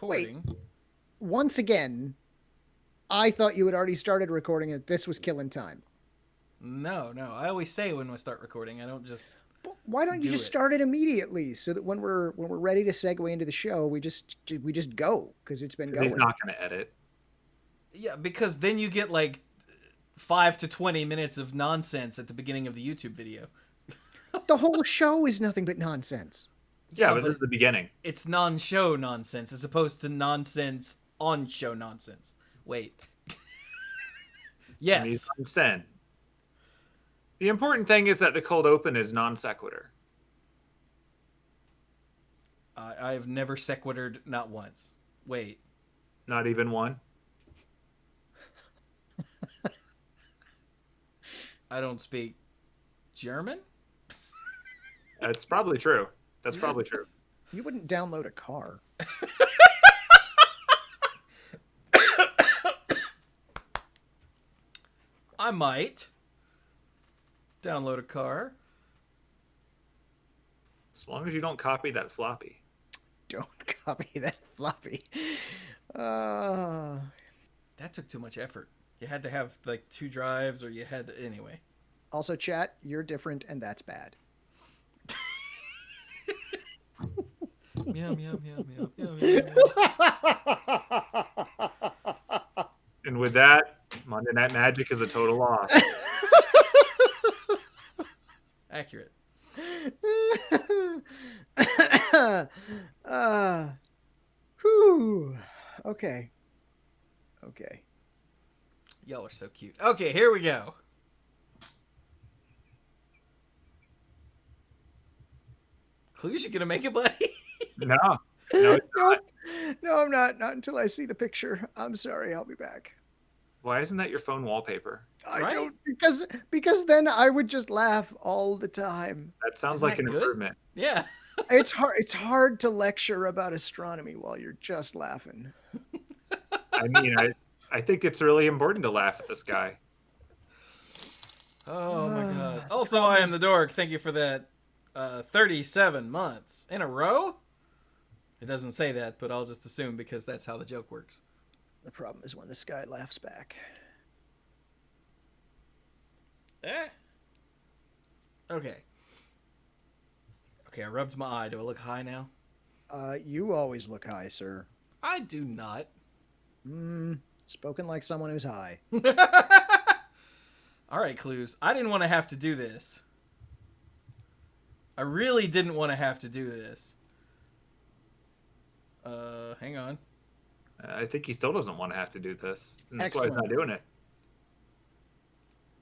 recording. Wait. Once again, I thought you had already started recording it. This was killing time. No. I always say when we start recording. I don't just. Why don't you just start it immediately so that when we're ready to segue into the show, we just go because it's been going. He's not going to edit. Yeah, because then you get like 5 to 20 minutes of nonsense at the beginning of the YouTube video. The whole show is nothing but nonsense. Yeah, but this is the beginning. It's non-show nonsense as opposed to nonsense on-show nonsense. Wait. Yes. Nonsense. The important thing is that the cold open is non sequitur. I have never sequitured, not once. Wait. Not even one? I don't speak German? That's probably true. That's probably true. You wouldn't download a car. I might download a car. As long as you don't copy that floppy. Don't copy that floppy. That took too much effort. You had to have like 2 drives or you had to... Anyway. Also, chat, you're different and that's bad. Meow, meow, meow, meow, meow, meow. And with that, Monday Night Magic is a total loss. Accurate. Whew. Okay. Y'all are so cute. Okay, here we go. Cluze, you gonna make it, buddy? No, it's not. No, I'm not. Not until I see the picture. I'm sorry. I'll be back. Why isn't that your phone wallpaper? I don't because then I would just laugh all the time. That sounds like an improvement. Yeah. It's hard to lecture about astronomy while you're just laughing. I mean, I think it's really important to laugh at this guy. Oh my god. Also, I am the dork. Thank you for that. 37 months in a row? It doesn't say that, but I'll just assume because that's how the joke works. The problem is when this guy laughs back. Okay, I rubbed my eye. Do I look high now? You always look high, sir. I do not. Spoken like someone who's high. All right, Cluze. I didn't want to have to do this. I really didn't want to have to do this. Hang on. I think he still doesn't want to have to do this. And that's Excellent. why he's not doing it.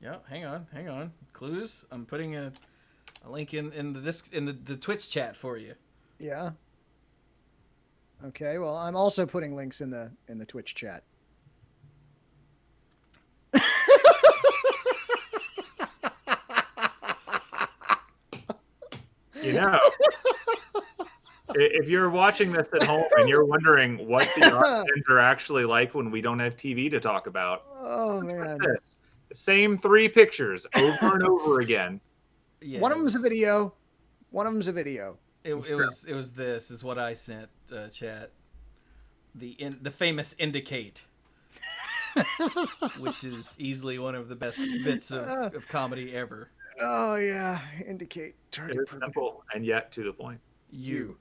Yeah, hang on. Cluze, I'm putting a link in the Twitch chat for you. Yeah. Okay, well, I'm also putting links in the Twitch chat. You know, if you're watching this at home and you're wondering what the options are actually like when we don't have TV to talk about, oh man, this. The same 3 pictures over and over again. Yeah, one of them's a video. It was this is what I sent chat. The famous indicate, which is easily one of the best bits of comedy ever. Oh yeah, indicate target. It's simple and yet to the point. You.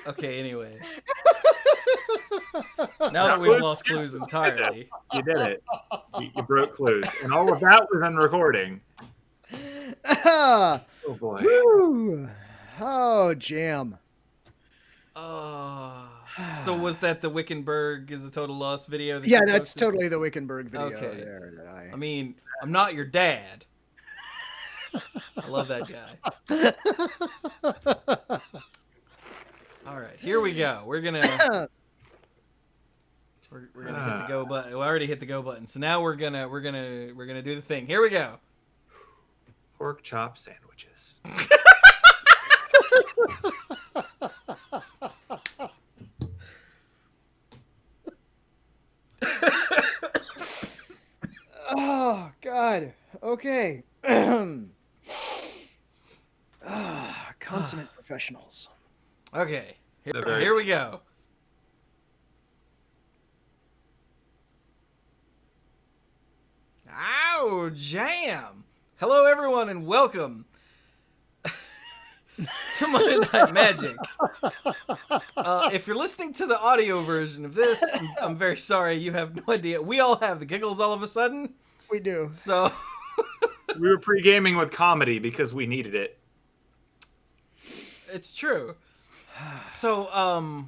Okay, anyway. Now that we've lost Cluze entirely. You did it. You broke Cluze. And all of that was on recording. Oh boy. Woo. Oh, jam. So was that the Wickenburg is a total loss video? Yeah, that's totally the Wickenburg video. Okay. There that I mean, I'm not your dad. I love that guy. All right, here we go. We're gonna hit the go button. We already hit the go button, so now we're gonna do the thing. Here we go. Pork chop sandwiches. Oh God. Okay. Consummate professionals. Okay. Here we go. Ow, jam. Hello, everyone, and welcome to Monday Night Magic. If you're listening to the audio version of this, I'm very sorry. You have no idea. We all have the giggles all of a sudden. We do. So We were pre-gaming with comedy because we needed it. it's true. So,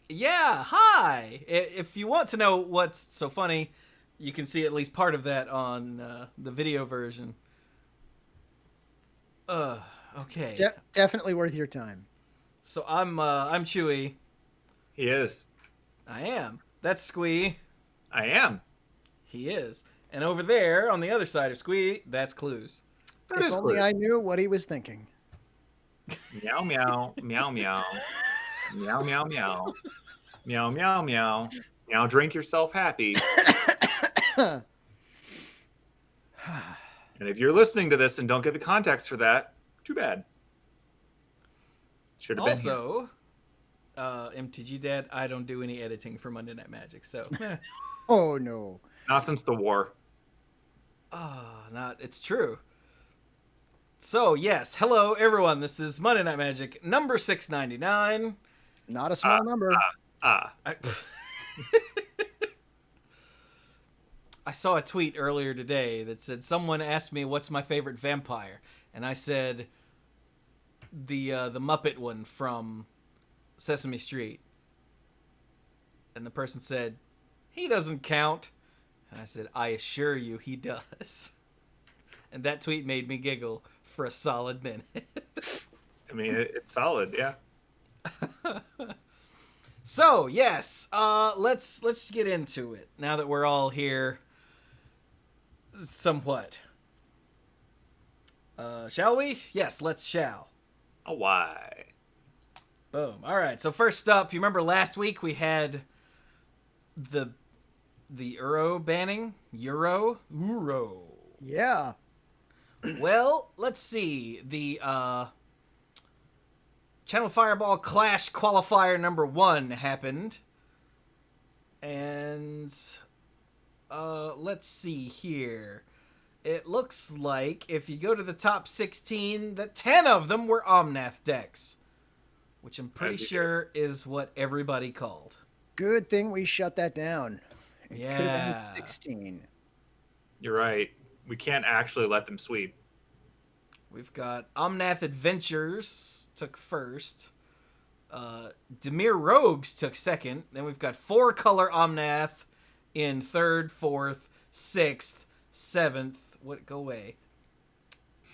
yeah, hi. If you want to know what's so funny, you can see at least part of that on the video version. Okay. Definitely worth your time. So I'm Chewie. He is. I am. That's Squee. I am. He is. And over there on the other side of Squee, that's Cluze. That If is only cool. I knew what he was thinking. Meow meow meow meow meow meow meow meow meow meow. Now drink yourself happy. And if you're listening to this and don't get the context for that, too bad. Should have been here. Also, MTG Dad, I don't do any editing for Monday Night Magic, so Oh no. Not since the war. it's true. So yes, hello everyone. This is Monday Night Magic number 699. Not a small number. I saw a tweet earlier today that said someone asked me what's my favorite vampire, and I said the Muppet one from Sesame Street. And the person said, "He doesn't count." And I said, "I assure you he does." And that tweet made me giggle for a solid minute. I mean, it's solid, yeah. So, yes, let's get into it now that we're all here somewhat. Shall we? Yes, let's shall. Oh, why? Boom. All right. So first up, you remember last week we had the Euro banning? Euro. Yeah. Well, let's see. The Channel Fireball Clash qualifier number 1 happened. And let's see here. It looks like if you go to the top 16, that 10 of them were Omnath decks, which I'm pretty sure is what everybody called. Good thing we shut that down. It could have Yeah. been 16. You're right. We can't actually let them sweep. We've got Omnath Adventures took first. Dimir Rogues took second. Then we've got 4-color Omnath in 3rd, 4th, 6th, 7th. What? Go away.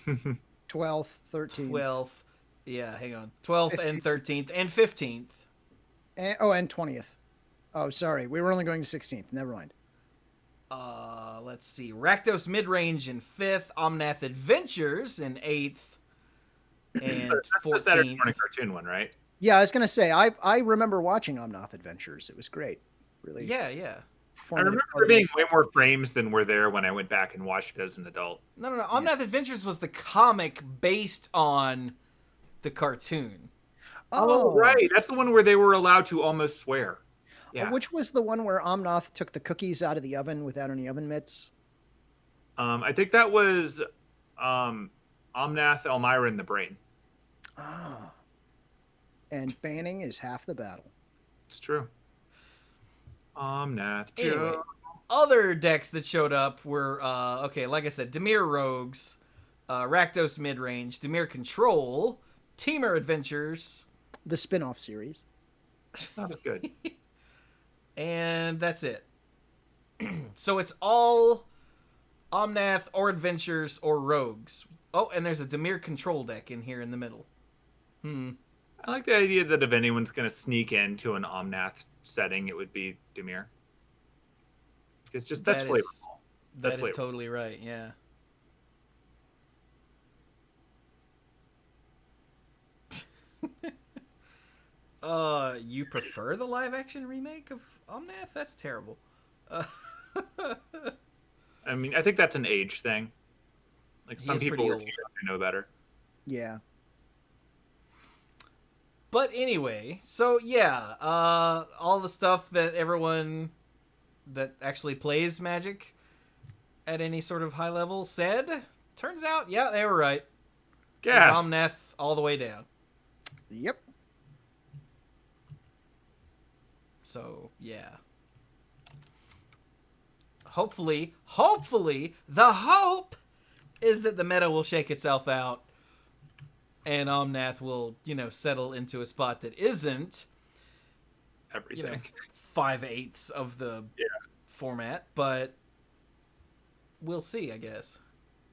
12th, 13th. 12th. Yeah, hang on. 12th 15th. and 13th and 15th. And 20th. Oh, sorry. We were only going to 16th. Never mind. Let's see. Rakdos Midrange in 5th. Omnath Adventures in 8th. And That's the Saturday 14th. morning cartoon one, right? Yeah, I was going to say, I remember watching Omnath Adventures. It was great. Really. Yeah. I Formative remember part there of being way more frames than were there when I went back and watched it as an adult. No. Omnath Adventures was the comic based on the cartoon. Oh, right. That's the one where they were allowed to almost swear. Yeah. Which was the one where Omnath took the cookies out of the oven without any oven mitts? I think that was Omnath, Elmira, and the Brain. Ah. And banning is half the battle. It's true. Omnath. Anyway, Joe. other decks that showed up were, like I said, Dimir Rogues, Rakdos Midrange, Dimir Control, Teamer Adventures, The spin-off series. Not as good. and that's it. So it's all Omnath or Adventures or Rogues. Oh, and there's a Dimir Control deck in here in the middle. I like the idea that if anyone's going to sneak into an Omnath setting, it would be Dimir. It's just that's That flavorful. is- That's That is flavorful. totally right, yeah. You prefer the live action remake of Omnath? That's terrible. I mean, I think that's an age thing. Like He some is people pretty were old. too young to know better. Yeah. But anyway, so yeah, all the stuff that everyone that actually plays Magic at any sort of high level said, turns out, yeah, they were right. There's Yes. Omnath all the way down. Yep. So, yeah. Hopefully, the hope is that the meta will shake itself out and Omnath will, settle into a spot that isn't, Everything. 5/8 of the format, but we'll see, I guess.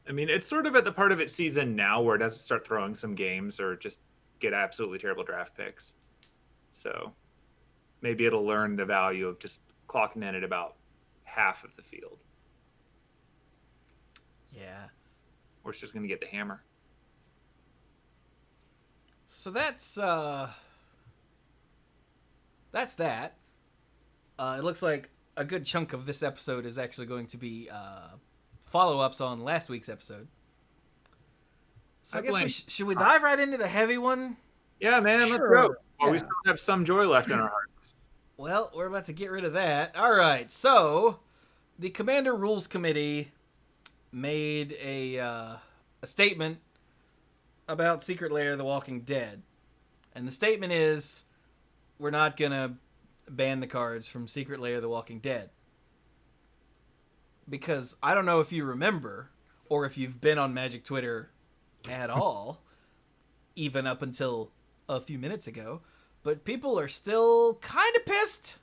I mean, it's sort of at the part of its season now where it doesn't start throwing some games or just get absolutely terrible draft picks. So maybe it'll learn the value of just clocking in at about half of the field. Yeah. Or it's just going to get the hammer. So that's that. It looks like a good chunk of this episode is actually going to be follow-ups on last week's episode. So I guess should we dive right into the heavy one? Yeah, man, let's go. While we still have some joy left in our hearts. Well, we're about to get rid of that. All right, so the Commander Rules Committee made a statement about Secret Lair, The Walking Dead. And the statement is, we're not going to ban the cards from Secret Lair, The Walking Dead. Because I don't know if you remember, or if you've been on Magic Twitter at all, even up until a few minutes ago, but people are still kind of pissed,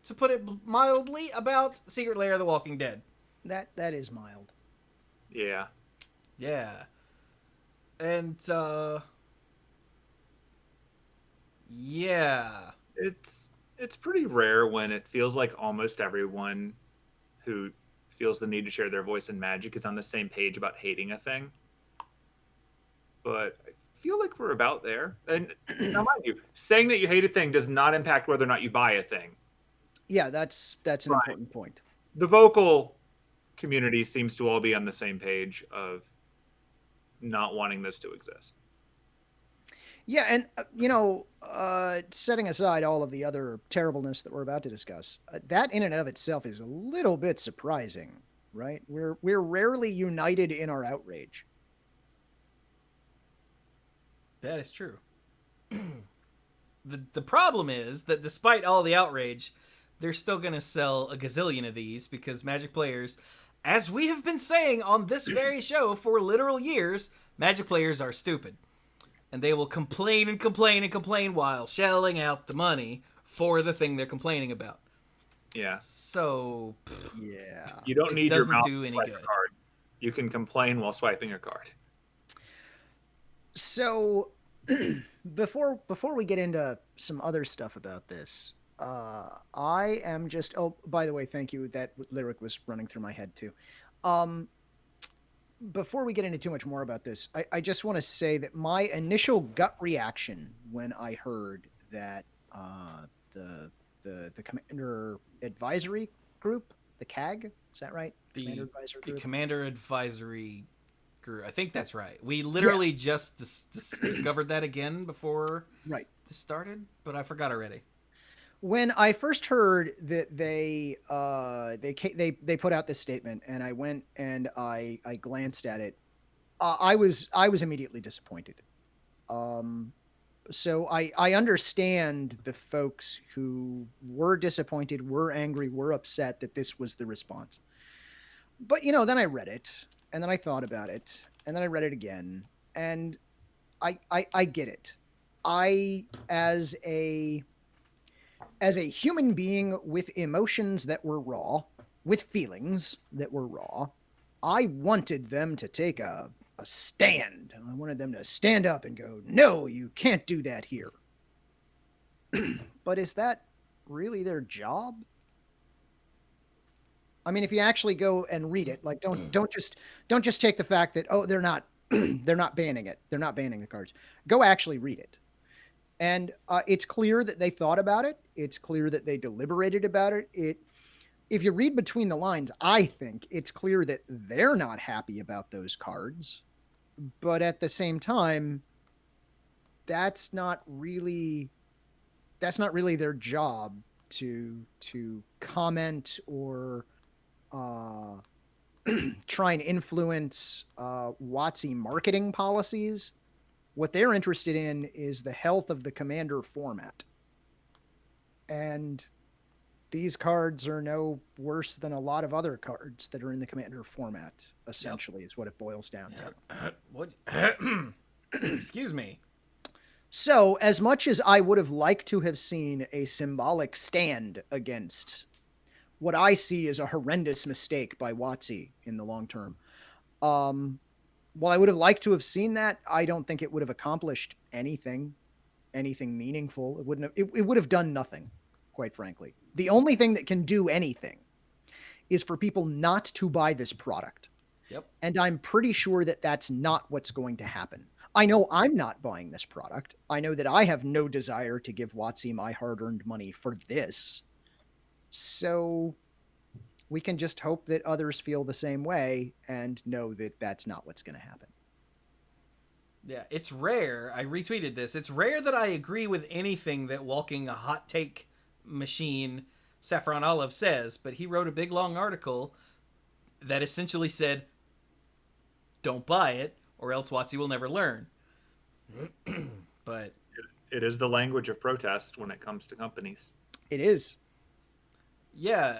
to put it mildly, about Secret Lair, The Walking Dead. That is mild. Yeah. Yeah. And, yeah. It's pretty rare when it feels like almost everyone who feels the need to share their voice in Magic is on the same page about hating a thing. But I feel like we're about there. And now, mind you, saying that you hate a thing does not impact whether or not you buy a thing. Yeah, that's an important point. The vocal community seems to all be on the same page of not wanting this to exist. Yeah, and, setting aside all of the other terribleness that we're about to discuss, that in and of itself is a little bit surprising, right? We're rarely united in our outrage. That is true. The problem is that despite all the outrage, they're still going to sell a gazillion of these because Magic players, as we have been saying on this very show for literal years, Magic players are stupid. And they will complain and complain and complain while shelling out the money for the thing they're complaining about. Yeah. So, yeah. You don't need your mouth do to any swipe good. a card. You can complain while swiping a card. So, before we get into some other stuff about this, I am just... Oh, by the way, thank you. That lyric was running through my head, too. Before we get into too much more about this, I just want to say that my initial gut reaction when I heard that the Commander Advisory Group, the CAG, is that right? The Advisory Group? Commander Advisory Group. I think that's right. We literally just discovered that again before this started, but I forgot already. When I first heard that they put out this statement, and I went and I glanced at it, I was immediately disappointed. So I understand the folks who were disappointed, were angry, were upset that this was the response. But then I read it, and then I thought about it, and then I read it again, and I get it. As a human being with emotions that were raw, with feelings that were raw, I wanted them to take a stand. I wanted them to stand up and go, no, you can't do that here. But is that really their job? I mean, if you actually go and read it, like don't just take the fact that, oh, they're not banning it. They're not banning the cards. Go actually read it. And it's clear that they thought about it. It's clear that they deliberated about it. If you read between the lines, I think it's clear that they're not happy about those cards. But at the same time, that's not really their job to comment or try and influence WotC marketing policies. What they're interested in is the health of the Commander format. And these cards are no worse than a lot of other cards that are in the Commander format, essentially, is what it boils down to. What? Excuse me. So, as much as I would have liked to have seen a symbolic stand against what I see as a horrendous mistake by WotC in the long term, while I would have liked to have seen that, I don't think it would have accomplished anything meaningful. It would have done nothing, quite frankly. The only thing that can do anything is for people not to buy this product. Yep. And I'm pretty sure that that's not what's going to happen. I know I'm not buying this product. I know that I have no desire to give WotC my hard-earned money for this. So we can just hope that others feel the same way and know that that's not what's going to happen. Yeah, it's rare. I retweeted this. It's rare that I agree with anything that Walking a Hot Take Machine Saffron Olive says, but he wrote a big long article that essentially said, don't buy it, or else WotC will never learn. But it is the language of protest when it comes to companies. It is. Yeah,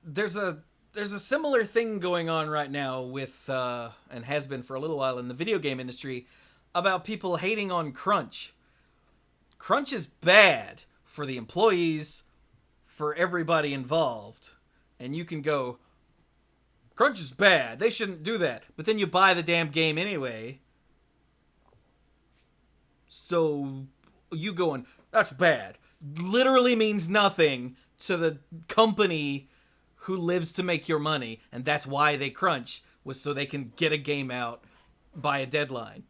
there's a similar thing going on right now with and has been for a little while in the video game industry about people hating on crunch. Crunch is bad for the employees, for everybody involved, and you can go, crunch is bad, they shouldn't do that, but then you buy the damn game anyway. So you going, that's bad, literally means nothing to the company who lives to make your money, and that's why they crunch, was so they can get a game out by a deadline.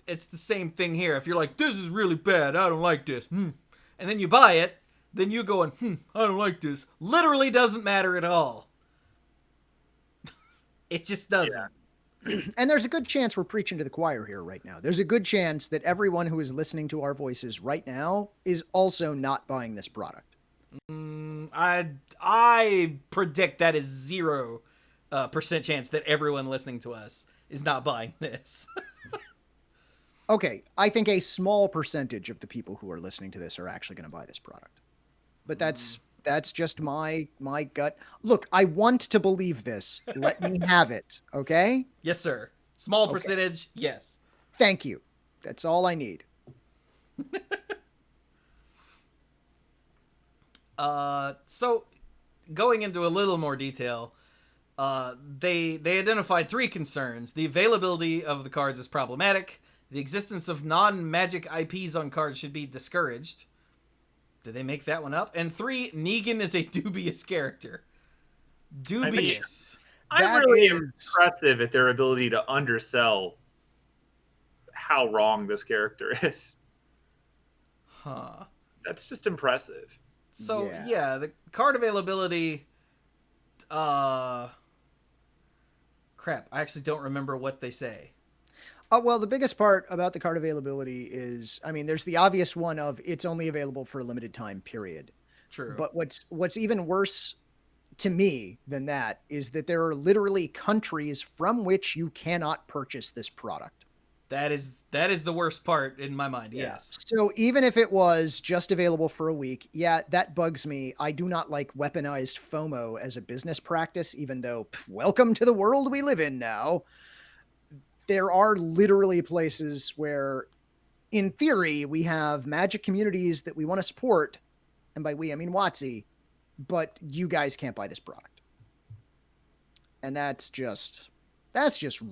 It's the same thing here. If you're like, this is really bad, I don't like this, and then you buy it, then you going, I don't like this, literally doesn't matter at all. It just doesn't. Yeah. And there's a good chance we're preaching to the choir here right now. There's a good chance that everyone who is listening to our voices right now is also not buying this product. I predict that is 0% chance that everyone listening to us is not buying this. Okay, I think a small percentage of the people who are listening to this are actually going to buy this product. But that's just my gut. Look, I want to believe this. Let me have it, okay? Yes, sir. Small Okay. percentage, yes. Thank you. That's all I need. So going into a little more detail, they identified 3 concerns. The availability of the cards is problematic. The existence of non-magic IPs on cards should be discouraged. Did they make that one up? And 3, Negan is a dubious character. Dubious. I'm really impressive at their ability to undersell how wrong this character is. Huh. That's just impressive. So, yeah, the card availability... Crap, I actually don't remember what they say. Well, the biggest part about the card availability is, I mean, there's the obvious one of it's only available for a limited time, period. True. But what's even worse to me than that is that there are literally countries from which you cannot purchase this product. That is the worst part in my mind, yes. So even if it was just available for a week, yeah, that bugs me. I do not like weaponized FOMO as a business practice, even though, welcome to the world we live in now. There are literally places where, in theory, we have Magic communities that we want to support, and by we, I mean WotC, but you guys can't buy this product. And that's just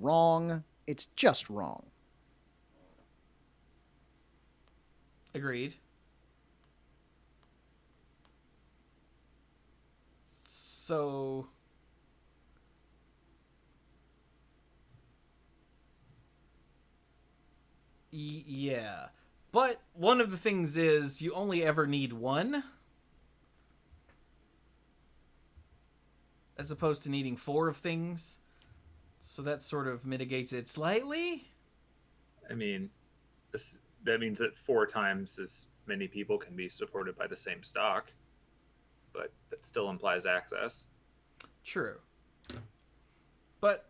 wrong. It's just wrong. Agreed. So... yeah. But one of the things is you only ever need one. As opposed to needing 4 of things. So that sort of mitigates it slightly. I mean, that means that 4 times as many people can be supported by the same stock, but that still implies access. True. But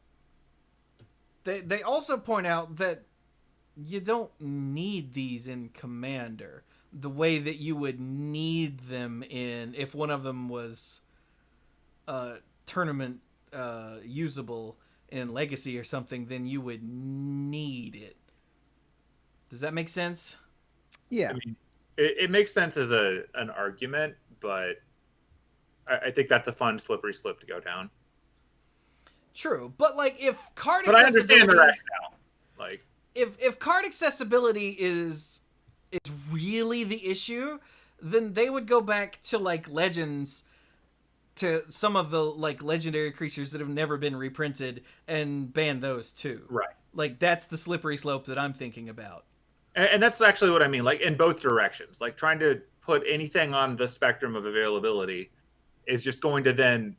they also point out that you don't need these in Commander the way that you would need them in if one of them was tournament usable in Legacy or something, then you would need it. Does that make sense? Yeah. I mean, it makes sense as an argument, but I think that's a fun slippery slope to go down. True, but like if card But I accessibility, understand the rationale. Like if card accessibility is really the issue, then they would go back to like Legends, to some of the like legendary creatures that have never been reprinted and ban those too. right. Like that's the slippery slope that I'm thinking about. And that's actually what I mean, like in both directions. Like trying to put anything on the spectrum of availability is just going to then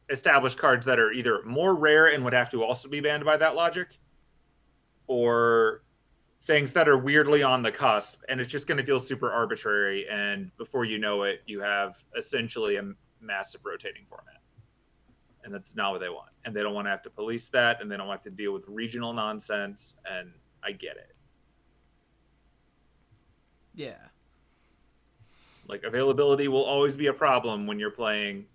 establish cards that are either more rare and would have to also be banned by that logic, or things that are weirdly on the cusp, and it's just going to feel super arbitrary. And before you know it, you have essentially a massive rotating format. And that's not what they want. And they don't want to have to police that, and they don't want to deal with regional nonsense. And I get it. Yeah. Like availability will always be a problem when you're playing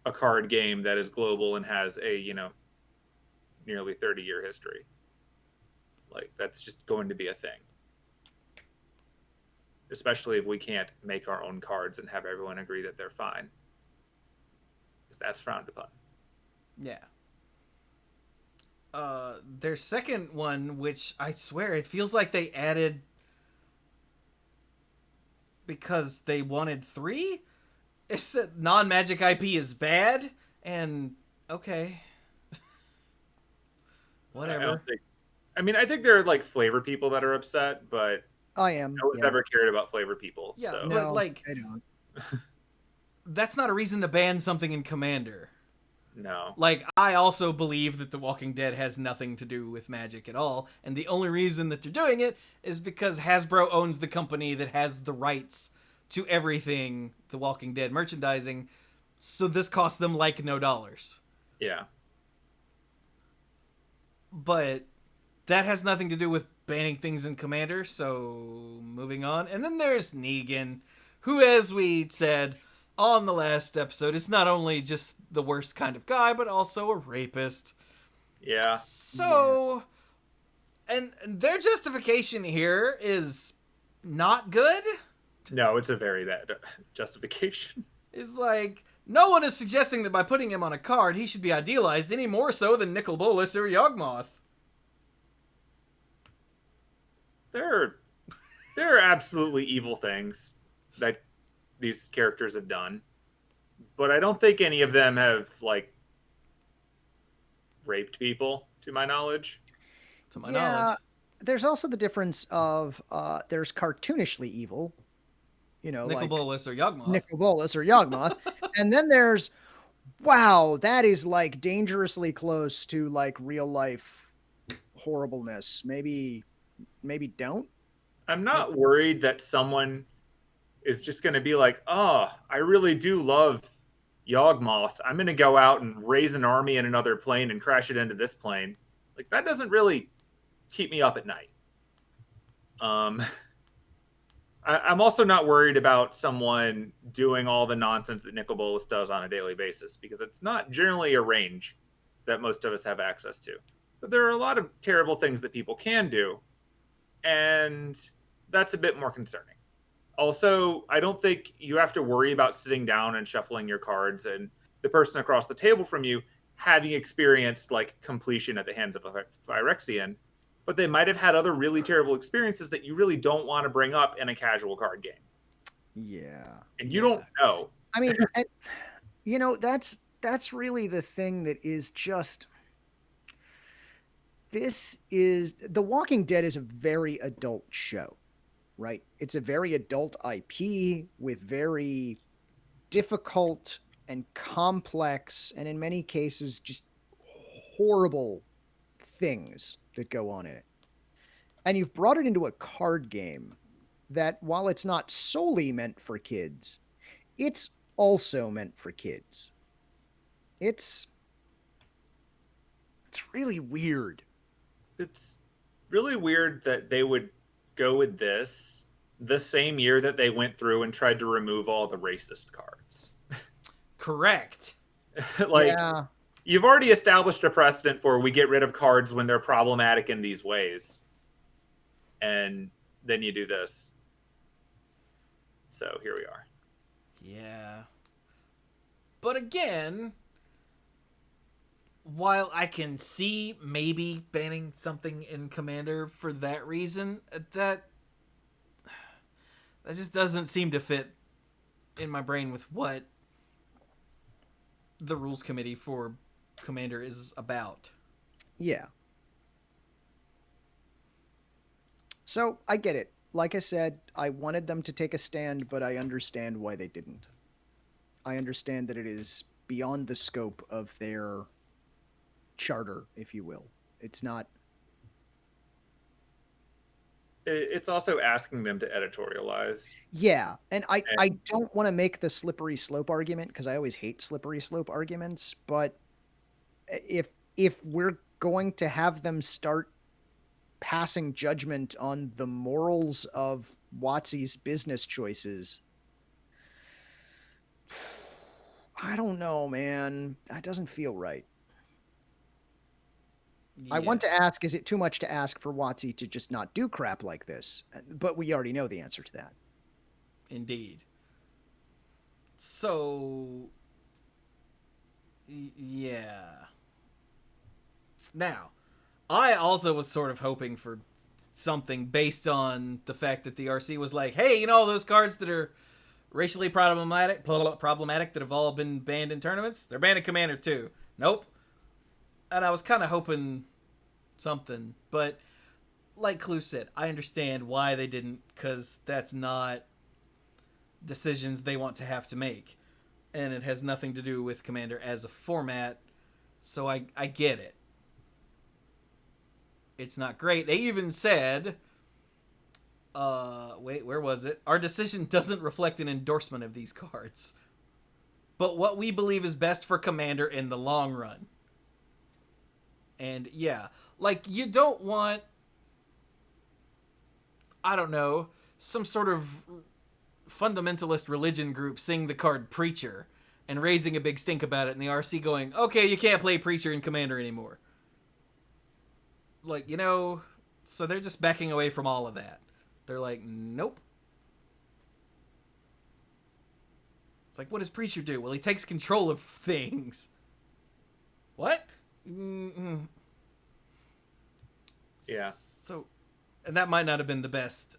a card game that is global and has a, nearly 30-year history. Like that's just going to be a thing. Especially if we can't make our own cards and have everyone agree that they're fine. Because that's frowned upon. Yeah. Their second one, which I swear it feels like they added because they wanted 3. It's that non-magic IP is bad, and okay. Whatever. I think there are like flavor people that are upset, but I am. no one's ever cared about flavor people. Yeah, So. but No, like I don't. that's not a reason to ban something in Commander. No. Like, I also believe that The Walking Dead has nothing to do with magic at all, and the only reason that they're doing it is because Hasbro owns the company that has the rights to everything The Walking Dead merchandising, so this costs them like no dollars. Yeah. But that has nothing to do with banning things in Commander, so moving on. And then there's Negan, who, as we said on the last episode, is not only just the worst kind of guy, but also a rapist. Yeah. So, and their justification here is not good. No, it's a very bad justification. Is like, no one is suggesting that by putting him on a card, he should be idealized any more so than Nicol Bolas or Yawgmoth. There are absolutely evil things that these characters have done, but I don't think any of them have like raped people, to my knowledge. To my knowledge. There's also the difference of there's cartoonishly evil, Nicol like Bolas or Yawgmoth. Nicol Bolas or Yawgmoth, and then there's wow, that is like dangerously close to like real life horribleness. Maybe don't. I'm not worried that someone is just going to be like, oh, I really do love Yawgmoth. I'm going to go out and raise an army in another plane and crash it into this plane. Like, that doesn't really keep me up at night. I'm also not worried about someone doing all the nonsense that Nicol Bolas does on a daily basis, because it's not generally a range that most of us have access to. But there are a lot of terrible things that people can do, and that's a bit more concerning. Also, I don't think you have to worry about sitting down and shuffling your cards and the person across the table from you having experienced like completion at the hands of a Phyrexian, but they might have had other really terrible experiences that you really don't want to bring up in a casual card game. Yeah. And you don't know. I mean, that's really the thing that is just. The Walking Dead is a very adult show, right? It's a very adult IP with very difficult and complex, and in many cases, just horrible things that go on in it. and you've brought it into a card game that, while it's not solely meant for kids, it's also meant for kids. It's really weird. It's really weird that they would go with this the same year that they went through and tried to remove all the racist cards. Correct. Like, Yeah. you've already established a precedent for we get rid of cards when they're problematic in these ways. And then you do this. So here we are. Yeah. But again, while I can see maybe banning something in Commander for that reason, that just doesn't seem to fit in my brain with what the rules committee for Commander is about. Yeah. So I get it. Like I said, I wanted them to take a stand, but I understand why they didn't. I understand that it is beyond the scope of their charter, if you will. It's not. It's also asking them to editorialize. Yeah, and I don't want to make the slippery slope argument, because I always hate slippery slope arguments, but if we're going to have them start passing judgment on the morals of WotC's business choices, I don't know, man. That doesn't feel right. Yeah. I want to ask, is it too much to ask for WotC to just not do crap like this? But we already know the answer to that. Indeed. So, yeah. Now, I also was sort of hoping for something based on the fact that the RC was like, hey, you know all those cards that are racially problematic that have all been banned in tournaments? They're banned in Commander too. Nope. And I was kind of hoping something, but like Cluze said, I understand why they didn't, because that's not decisions they want to have to make, and it has nothing to do with Commander as a format, so I get it. It's not great. They even said, wait, where was it? Our decision doesn't reflect an endorsement of these cards, but what we believe is best for Commander in the long run. And yeah, like, you don't want, I don't know, some sort of fundamentalist religion group sing the card Preacher and raising a big stink about it, and the RC going, okay, you can't play Preacher in Commander anymore. Like, you know, so they're just backing away from all of that. They're like, nope. It's like, what does Preacher do? Well, he takes control of things. What? Mm-mm. Yeah. So, and that might not have been the best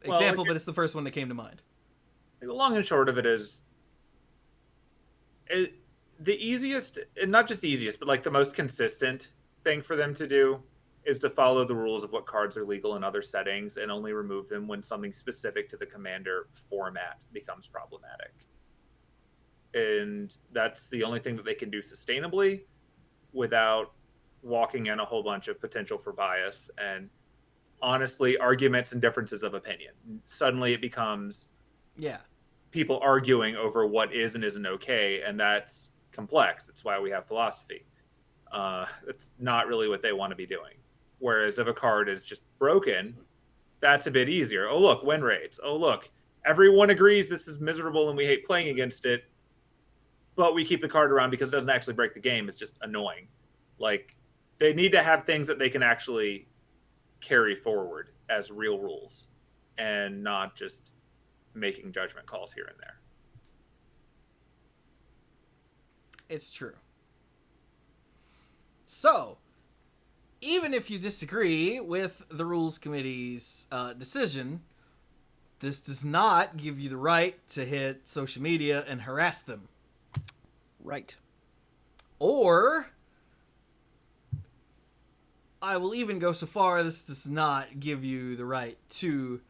example, but it's the first one that came to mind. The long and short of it is, the easiest, and not just the easiest, but like the most consistent thing for them to do is to follow the rules of what cards are legal in other settings and only remove them when something specific to the Commander format becomes problematic. And that's the only thing that they can do sustainably without walking in a whole bunch of potential for bias and, honestly, arguments and differences of opinion. Suddenly it becomes people arguing over what is and isn't okay, and that's complex. It's why we have philosophy. It's not really what they want to be doing. Whereas if a card is just broken, that's a bit easier. Oh, look, win rates. Oh, look, everyone agrees this is miserable and we hate playing against it, but we keep the card around because it doesn't actually break the game. It's just annoying. Like, they need to have things that they can actually carry forward as real rules and not just making judgment calls here and there. It's true. So, even if you disagree with the Rules Committee's decision, this does not give you the right to hit social media and harass them. Right. Or, I will even go so far, this does not give you the right to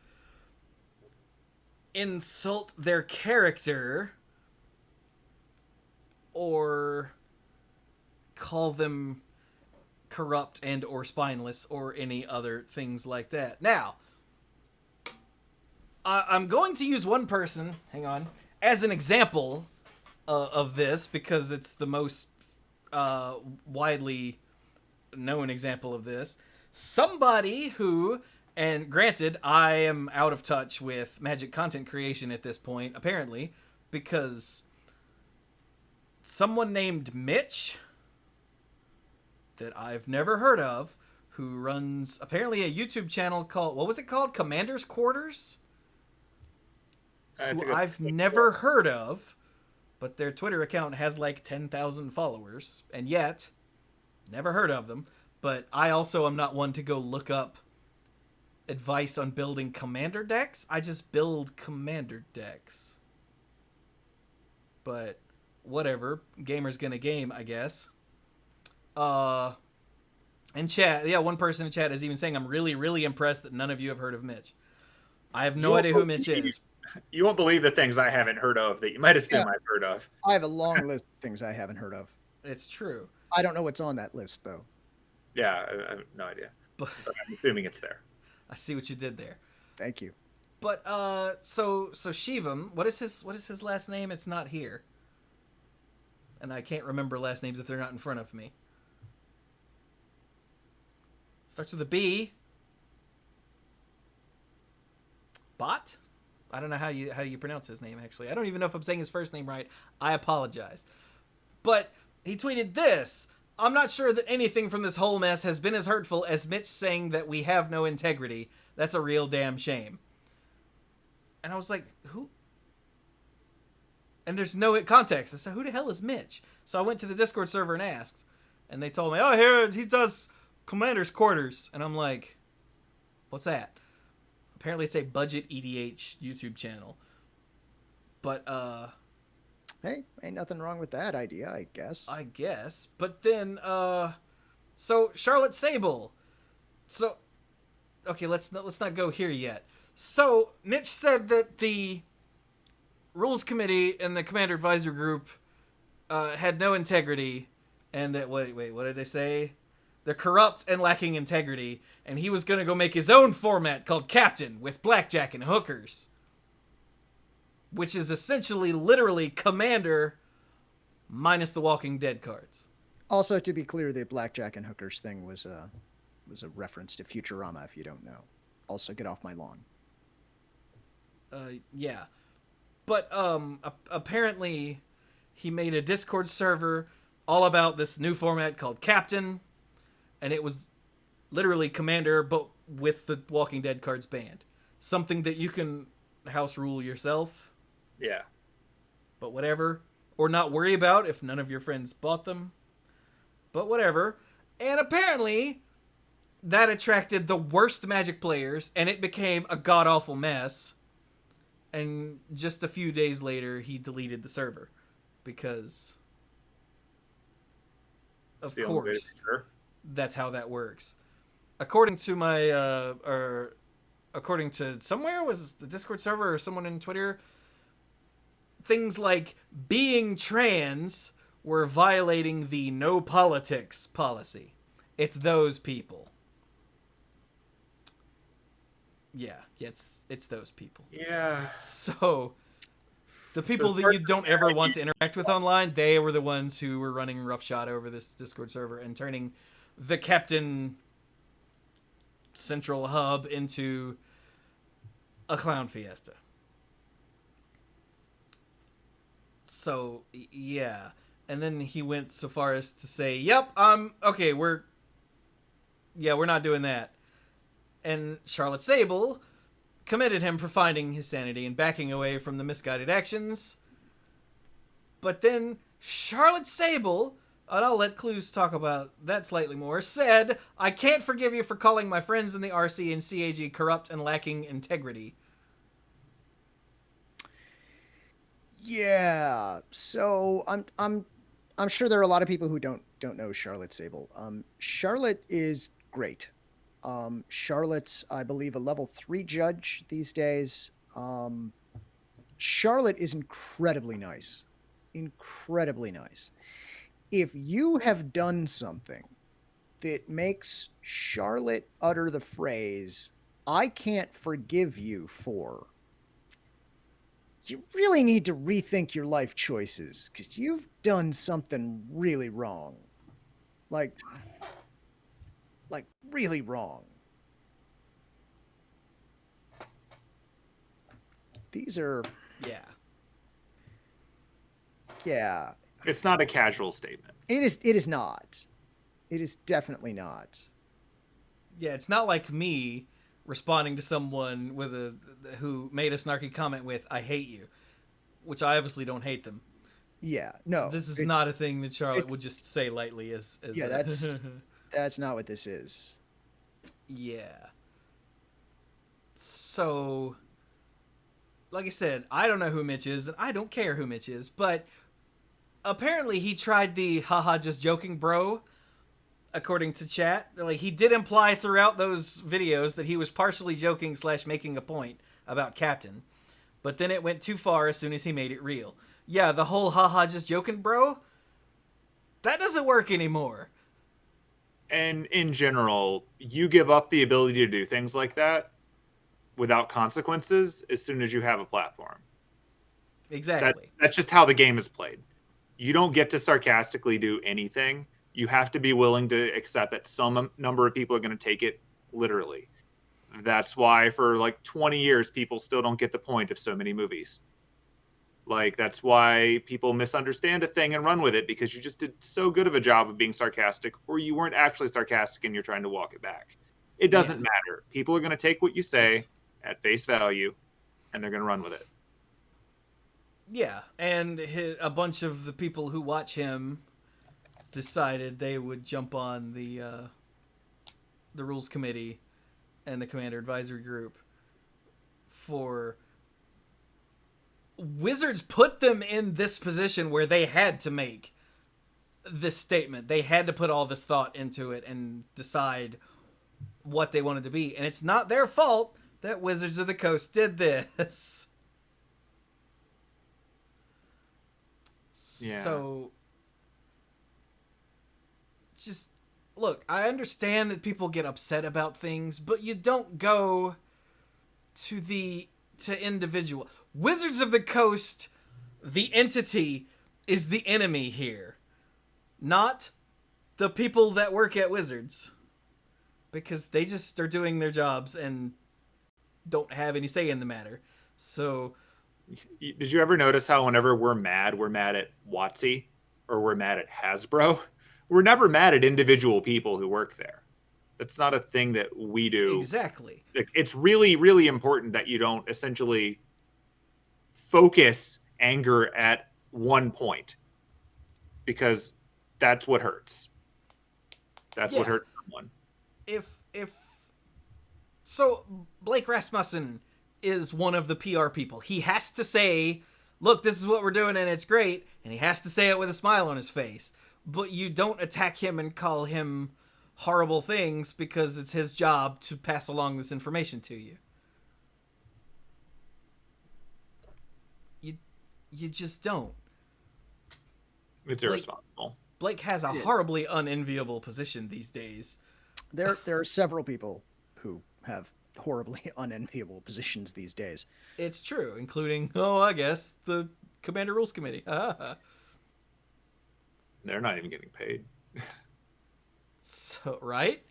insult their character or call them corrupt and or spineless or any other things like that. Now, I'm going to use one person, hang on, as an example of this because it's the most widely known example of this. Somebody who, and granted, I am out of touch with Magic content creation at this point, apparently, because someone named Mitch, that I've never heard of, who runs apparently a YouTube channel called, what was it called? Commander's Quarters? Who I've never heard of, but their Twitter account has like 10,000 followers, and yet, never heard of them. But I also am not one to go look up advice on building commander decks. I just build commander decks. But whatever, gamer's gonna game, I guess. In chat, yeah, one person in chat is even saying, I'm really, really impressed that none of you have heard of Mitch. I have no idea who Mitch is. You won't believe the things I haven't heard of that you might assume I've heard of. I have a long list of things I haven't heard of. It's true. I don't know what's on that list, though. Yeah, I have no idea. But I'm assuming it's there. I see what you did there. Thank you. But so Shivam, what is his last name? It's not here. And I can't remember last names if they're not in front of me. Starts with a B. Bot? I don't know how you pronounce his name, actually. I don't even know if I'm saying his first name right. I apologize. But he tweeted this. I'm not sure that anything from this whole mess has been as hurtful as Mitch saying that we have no integrity. That's a real damn shame. And I was like, who? And there's no context. I said, who the hell is Mitch? So I went to the Discord server and asked. And they told me, oh, here, he does Commander's Quarters. And I'm like, what's that? Apparently it's a budget EDH YouTube channel. But, hey, ain't nothing wrong with that idea, I guess. But then, so Charlotte Sable. So, okay, let's not go here yet. So Mitch said that the Rules Committee and the Commander Advisor Group had no integrity, and that wait, what did they say? They're corrupt and lacking integrity, and he was gonna go make his own format called Captain with blackjack and hookers, which is essentially, literally, Commander minus the Walking Dead cards. Also, to be clear, the blackjack and hookers thing was a reference to Futurama, if you don't know. Also, get off my lawn. Yeah. But, apparently, he made a Discord server all about this new format called Captain, and it was literally Commander, but with the Walking Dead cards banned. Something that you can house rule yourself. Yeah. But whatever. Or not worry about if none of your friends bought them. But whatever. And apparently, that attracted the worst Magic players, and it became a god-awful mess. And just a few days later, he deleted the server. Because, of course, that's how that works. According to my, according to somewhere, was the Discord server or someone in Twitter, things like being trans were violating the no politics policy. It's those people. Yeah, it's those people. Yeah. So, the people that you don't ever want to interact with online, they were the ones who were running roughshod over this Discord server and turning the Captain central hub into a clown fiesta. So, yeah. And then he went so far as to say, yep, okay, we're not doing that. And Charlotte Sable commended him for finding his sanity and backing away from the misguided actions. But then Charlotte Sable, and I'll let Cluze talk about that slightly more, said, I can't forgive you for calling my friends in the RC and CAG corrupt and lacking integrity. Yeah, so I'm sure there are a lot of people who don't know Charlotte Sable. Charlotte is great. Charlotte's, I believe, a level 3 judge these days. Charlotte is incredibly nice. Incredibly nice. If you have done something that makes Charlotte utter the phrase, "I can't forgive you for," you really need to rethink your life choices, because you've done something really wrong. Like really wrong. These are, Yeah. yeah. It's not a casual statement. It is not. It is definitely not. Yeah, it's not like me responding to someone who made a snarky comment with "I hate you," which I obviously don't hate them. Yeah, no. This is not a thing that Charlotte it's- would just say lightly as Yeah, that's not what this is. Yeah. So, like I said, I don't know who Mitch is, and I don't care who Mitch is, but apparently he tried the haha just joking bro, according to chat. Like, he did imply throughout those videos that he was partially joking / making a point about Captain, but then it went too far as soon as he made it real. Yeah, the whole haha just joking bro, that doesn't work anymore. And in general, you give up the ability to do things like that without consequences as soon as you have a platform. Exactly. That's just how the game is played. You don't get to sarcastically do anything. You have to be willing to accept that some number of people are going to take it literally. That's why for like 20 years, people still don't get the point of so many movies. Like, that's why people misunderstand a thing and run with it, because you just did so good of a job of being sarcastic, or you weren't actually sarcastic and you're trying to walk it back. It doesn't matter. People are going to take what you say at face value, and they're going to run with it. Yeah, and a bunch of the people who watch him decided they would jump on the rules committee and the commander advisory group for Wizards put them in this position where they had to make this statement. They had to put all this thought into it and decide what they wanted to be. And it's not their fault that Wizards of the Coast did this. Yeah. So, just look, I understand that people get upset about things, but you don't go to individual. Wizards of the Coast, the entity, is the enemy here, not the people that work at Wizards, because they just are doing their jobs and don't have any say in the matter. So, did you ever notice how whenever we're mad at WotC or we're mad at Hasbro? We're never mad at individual people who work there. That's not a thing that we do. Exactly. It's really, really important that you don't essentially focus anger at one point, because that's what hurts. That's what hurts someone. So Blake Rasmussen is one of the PR people. He has to say, look, this is what we're doing and it's great, and he has to say it with a smile on his face. But you don't attack him and call him horrible things because it's his job to pass along this information to you. You just don't. It's irresponsible. Blake has a horribly unenviable position these days. There are several people who have horribly unenviable positions these days. It's true, including, I guess, the Commander Rules Committee. They're not even getting paid. So, right?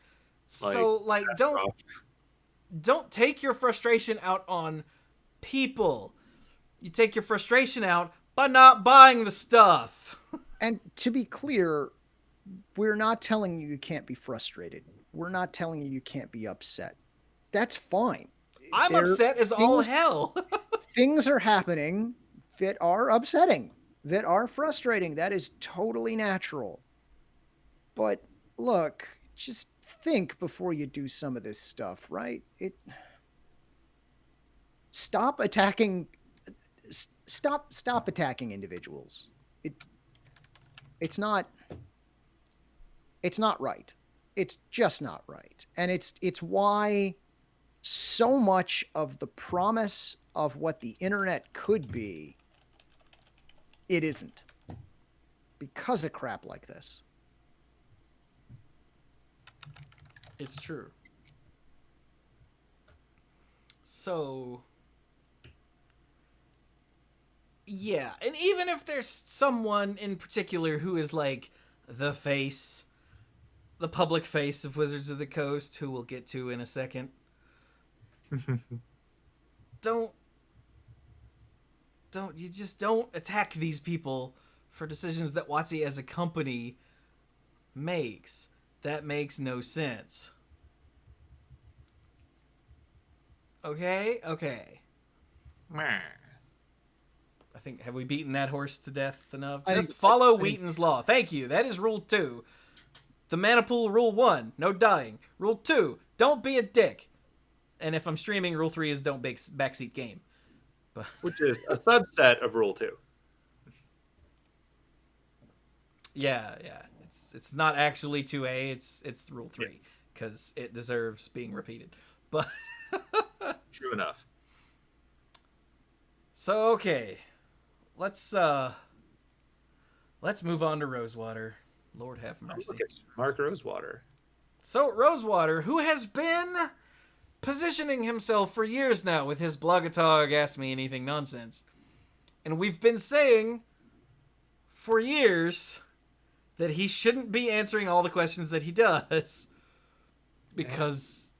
Don't take your frustration out on people. You take your frustration out by not buying the stuff. And to be clear, we're not telling you can't be frustrated. We're not telling you can't be upset. That's fine. I'm upset as all hell. Things are happening that are upsetting, that are frustrating. That is totally natural. But look, just think before you do some of this stuff, right? Stop attacking individuals. It's not right. It's just not right. And it's why so much of the promise of what the internet could be, it isn't. Because of crap like this. It's true. So, yeah. And even if there's someone in particular who is like the face, the public face of Wizards of the Coast, who we'll get to in a second, don't you just don't attack these people for decisions that WotC as a company makes. That makes no sense. Okay? Okay. I think, have we beaten that horse to death enough? Just follow Wheaton's law. Thank you. That is rule 2. The mana pool, rule 1, no dying. Rule 2, don't be a dick. And if I'm streaming, rule 3 is don't backseat game. But which is a subset of rule 2. Yeah. It's not actually 2A, it's rule 3 because it deserves being repeated. But true enough. So okay. Let's move on to Rosewater. Lord have mercy. Look at Mark Rosewater. So Rosewater, who has been positioning himself for years now with his blogatog Ask Me Anything nonsense. And we've been saying for years that he shouldn't be answering all the questions that he does because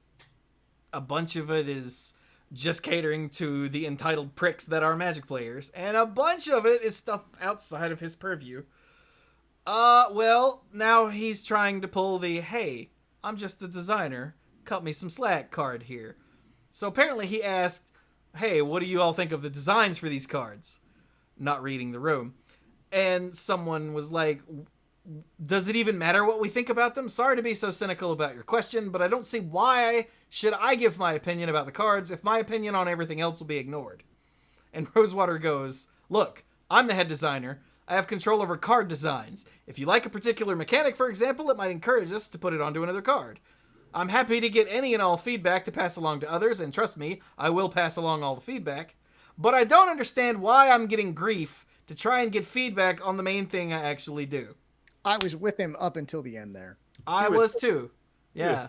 a bunch of it is just catering to the entitled pricks that are Magic players, and a bunch of it is stuff outside of his purview. Well, now he's trying to pull the, hey, I'm just a designer, cut me some slack card here. So apparently he asked, hey, what do you all think of the designs for these cards? Not reading the room. And someone was like, does it even matter what we think about them? Sorry to be so cynical about your question, but I don't see why should I give my opinion about the cards if my opinion on everything else will be ignored. And Rosewater goes, look, I'm the head designer. I have control over card designs. If you like a particular mechanic, for example, it might encourage us to put it onto another card. I'm happy to get any and all feedback to pass along to others, and trust me, I will pass along all the feedback. But I don't understand why I'm getting grief to try and get feedback on the main thing I actually do. I was with him up until the end there. I was too. Yeah.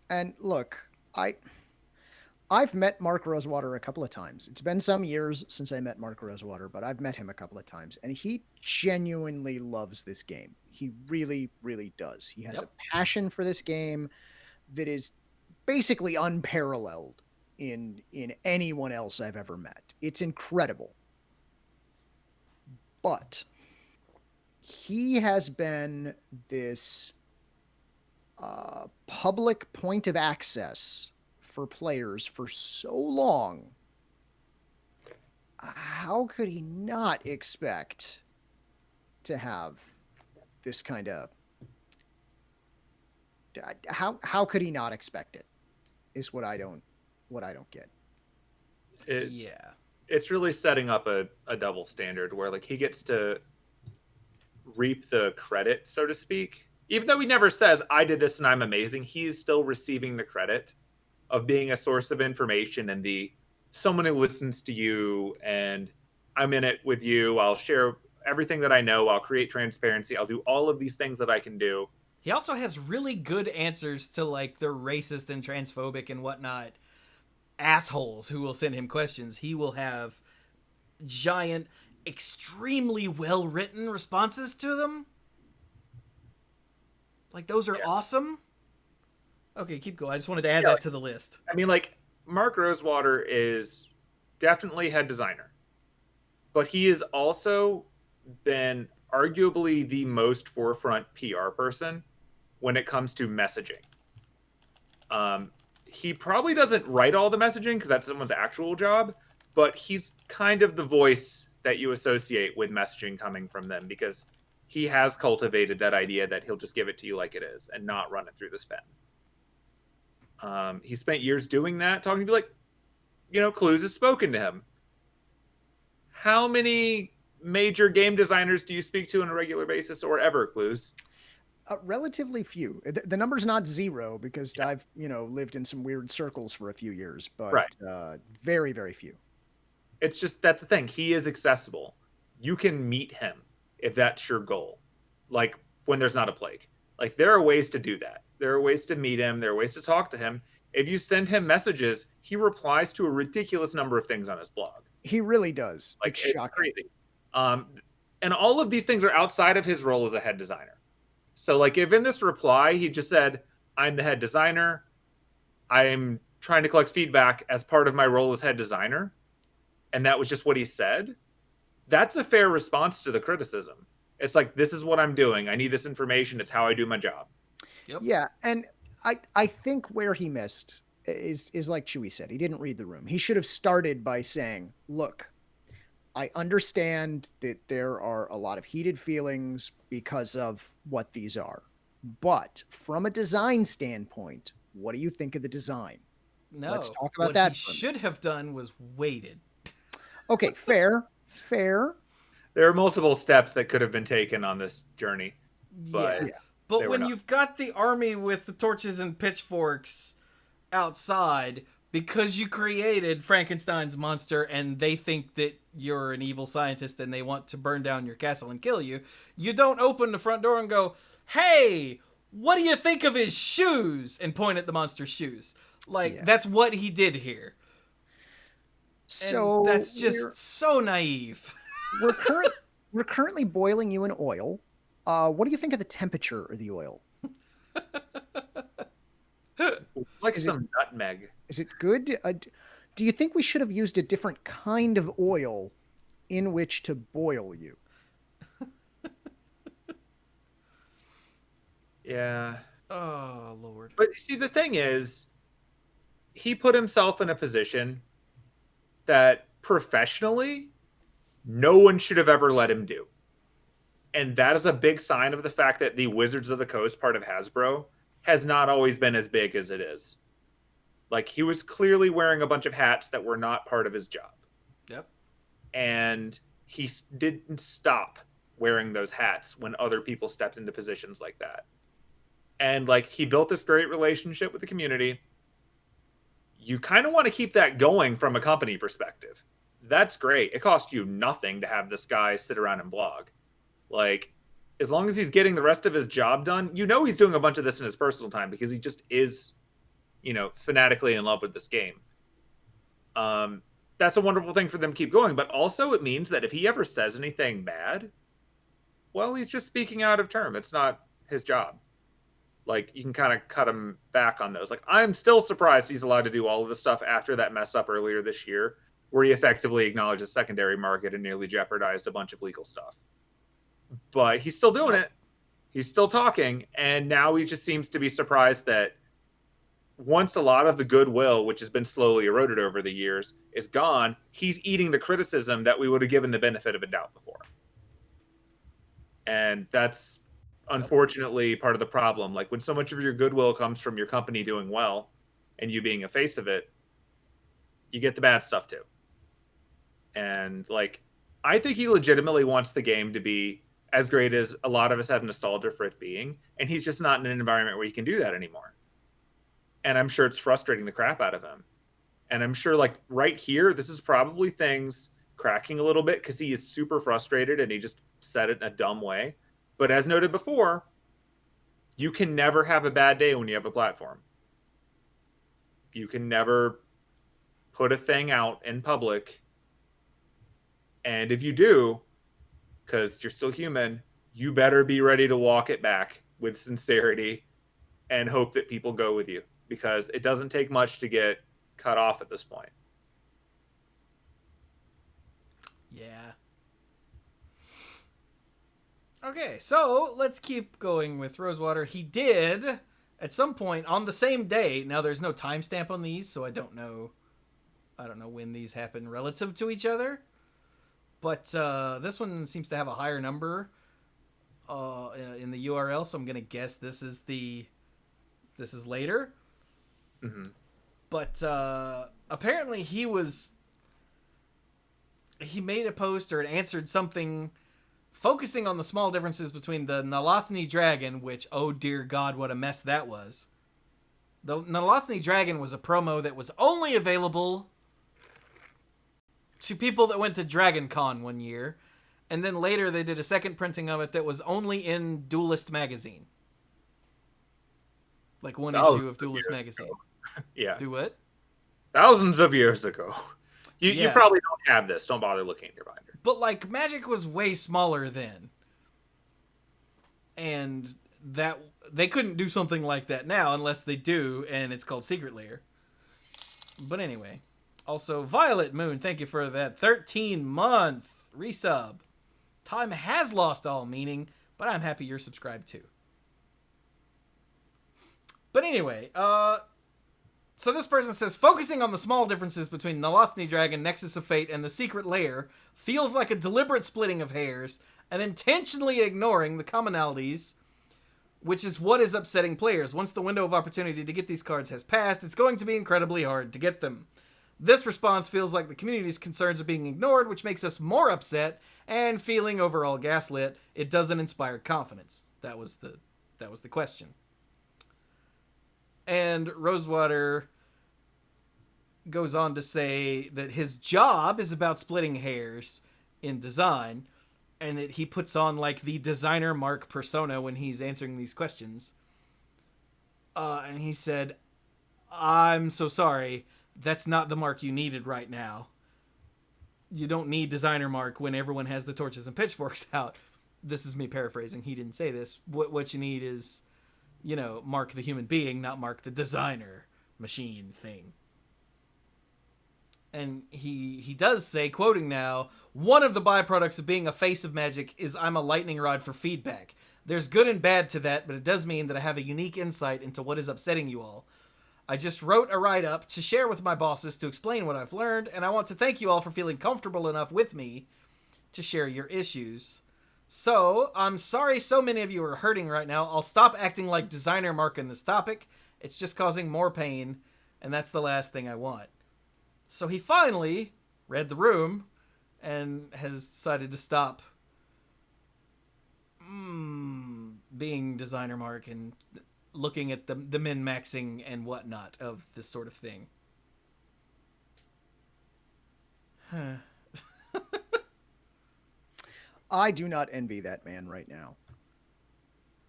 And look, I've met Mark Rosewater a couple of times. It's been some years since I met Mark Rosewater, but I've met him a couple of times, and he genuinely loves this game. He really, really does. He has a passion for this game that is basically unparalleled in anyone else I've ever met. It's incredible. But he has been this public point of access for players for so long. How could he not expect to have this kind of... How could he not expect it? Is what I don't get. It's really setting up a double standard where like he gets to reap the credit, so to speak. Even though he never says, I did this and I'm amazing, he's still receiving the credit of being a source of information and the someone who listens to you and I'm in it with you. I'll share everything that I know. I'll create transparency. I'll do all of these things that I can do. He also has really good answers to like the racist and transphobic and whatnot assholes who will send him questions. He will have giant, extremely well-written responses to them. Like, those are awesome. Okay, keep going. I just wanted to add that to the list. I mean, like, Mark Rosewater is definitely head designer, but he has also been arguably the most forefront PR person when it comes to messaging. He probably doesn't write all the messaging because that's someone's actual job, but he's kind of the voice that you associate with messaging coming from them because he has cultivated that idea that he'll just give it to you like it is and not run it through the pen. He spent years doing that, talking to like, Cluze has spoken to him. How many major game designers do you speak to on a regular basis or ever, Cluze? Relatively few. The number's not zero because I've, lived in some weird circles for a few years, but very, very few. It's just, that's the thing. He is accessible. You can meet him if that's your goal. Like when there's not a plague. Like there are ways to do that. There are ways to meet him. There are ways to talk to him. If you send him messages, he replies to a ridiculous number of things on his blog. He really does. Like, it's shocking. crazy. And all of these things are outside of his role as a head designer. So, like, if in this reply he just said, I'm the head designer, I'm trying to collect feedback as part of my role as head designer, and that was just what he said, that's a fair response to the criticism. It's like, this is what I'm doing. I need this information. It's how I do my job. Yep. Yeah, and I think where he missed is like Chewie said, he didn't read the room. He should have started by saying, look, I understand that there are a lot of heated feelings because of what these are. But from a design standpoint, what do you think of the design? No. Let's talk about what that. He should have done was waited. Okay, fair. There are multiple steps that could have been taken on this journey. But, Yeah. But when you've got the army with the torches and pitchforks outside because you created Frankenstein's monster and they think that you're an evil scientist and they want to burn down your castle and kill you, you don't open the front door and go, hey, what do you think of his shoes? And point at the monster's shoes. Like, that's what he did here. So and that's just so naive. we're currently boiling you in oil. What do you think of the temperature of the oil? It's like some nutmeg. Is it good? Do you think we should have used a different kind of oil in which to boil you? Yeah. Oh, Lord. But see, the thing is, he put himself in a position that professionally, no one should have ever let him do. And that is a big sign of the fact that the Wizards of the Coast part of Hasbro has not always been as big as it is. Like, he was clearly wearing a bunch of hats that were not part of his job. Yep. And he didn't stop wearing those hats when other people stepped into positions like that. And, like, he built this great relationship with the community. You kind of want to keep that going from a company perspective. That's great. It costs you nothing to have this guy sit around and blog. Like, as long as he's getting the rest of his job done, you know he's doing a bunch of this in his personal time because he just is, you know, fanatically in love with this game. That's a wonderful thing for them to keep going. But also it means that if he ever says anything bad, well, he's just speaking out of term. It's not his job. Like, you can kind of cut him back on those. Like, I'm still surprised he's allowed to do all of this stuff after that mess up earlier this year, where he effectively acknowledged a secondary market and nearly jeopardized a bunch of legal stuff. But he's still doing it. He's still talking. And now he just seems to be surprised that once a lot of the goodwill, which has been slowly eroded over the years, is gone, he's eating the criticism that we would have given the benefit of a doubt before. And that's unfortunately part of the problem. Like, when so much of your goodwill comes from your company doing well and you being a face of it, you get the bad stuff too. And, like, I think he legitimately wants the game to be as great as a lot of us have nostalgia for it being, and he's just not in an environment where he can do that anymore. And I'm sure it's frustrating the crap out of him. And I'm sure, like, right here, this is probably things cracking a little bit because he is super frustrated and he just said it in a dumb way. But as noted before, you can never have a bad day when you have a platform. You can never put a thing out in public. And if you do, because you're still human, you better be ready to walk it back with sincerity and hope that people go with you. Because it doesn't take much to get cut off at this point. Yeah. Okay, so let's keep going with Rosewater. He did, at some point on the same day. Now, there's no timestamp on these, so I don't know when these happen relative to each other. But this one seems to have a higher number in the URL, so I'm gonna guess this is later. Mm-hmm. But apparently he made a post or answered something focusing on the small differences between the Nalothni Dragon, which, oh dear God, what a mess that was. The Nalothni Dragon was a promo that was only available to people that went to Dragon Con one year, and then later they did a second printing of it that was only in Duelist magazine. like one Thousands issue of of Duelist years magazine. ago. Yeah. Do what? Thousands of years ago. You Yeah. probably don't have this. Don't bother looking in your binder. But like Magic was way smaller then, and that they couldn't do something like that now unless they do, and it's called Secret Lair. But anyway, also Violet Moon, thank you for that 13-month resub. Time has lost all meaning, but I'm happy you're subscribed too. But anyway, so this person says, focusing on the small differences between Nalothni Dragon, Nexus of Fate, and the Secret Lair feels like a deliberate splitting of hairs and intentionally ignoring the commonalities, which is what is upsetting players. Once the window of opportunity to get these cards has passed, it's going to be incredibly hard to get them. This response feels like the community's concerns are being ignored, which makes us more upset and feeling overall gaslit. It doesn't inspire confidence. That was the question. And Rosewater goes on to say that his job is about splitting hairs in design, and that he puts on like the designer Mark persona when he's answering these questions. And he said, I'm so sorry. That's not the Mark you needed right now. You don't need designer Mark when everyone has the torches and pitchforks out. This is me paraphrasing. He didn't say this. What you need is, Mark the human being, not Mark the designer machine thing. And he does say, quoting now, one of the byproducts of being a face of Magic is I'm a lightning rod for feedback. There's good and bad to that, but it does mean that I have a unique insight into what is upsetting you all. I just wrote a write-up to share with my bosses to explain what I've learned, and I want to thank you all for feeling comfortable enough with me to share your issues. So, I'm sorry so many of you are hurting right now. I'll stop acting like designer Mark in this topic. It's just causing more pain, and that's the last thing I want. So he finally read the room and has decided to stop being designer Mark and looking at the min-maxing and whatnot of this sort of thing. I do not envy that man right now.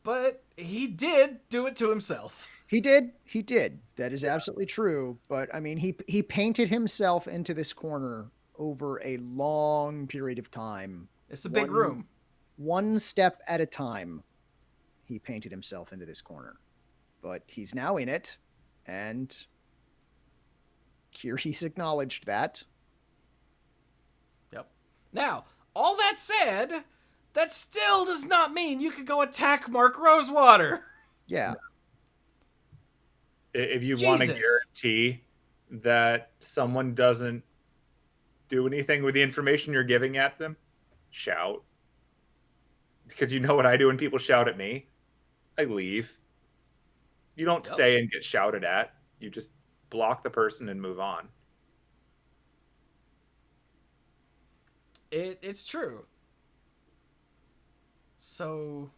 But he did do it to himself. He did. That is absolutely true. But I mean, he painted himself into this corner over a long period of time. It's a big room. One step at a time, he painted himself into this corner. But he's now in it, and here he's acknowledged that. Yep. Now, all that said, that still does not mean you could go attack Mark Rosewater. Yeah. If you want to guarantee that someone doesn't do anything with the information you're giving at them, shout. Because you know what I do when people shout at me? I leave. You don't stay and get shouted at. You just block the person and move on. It's true. So,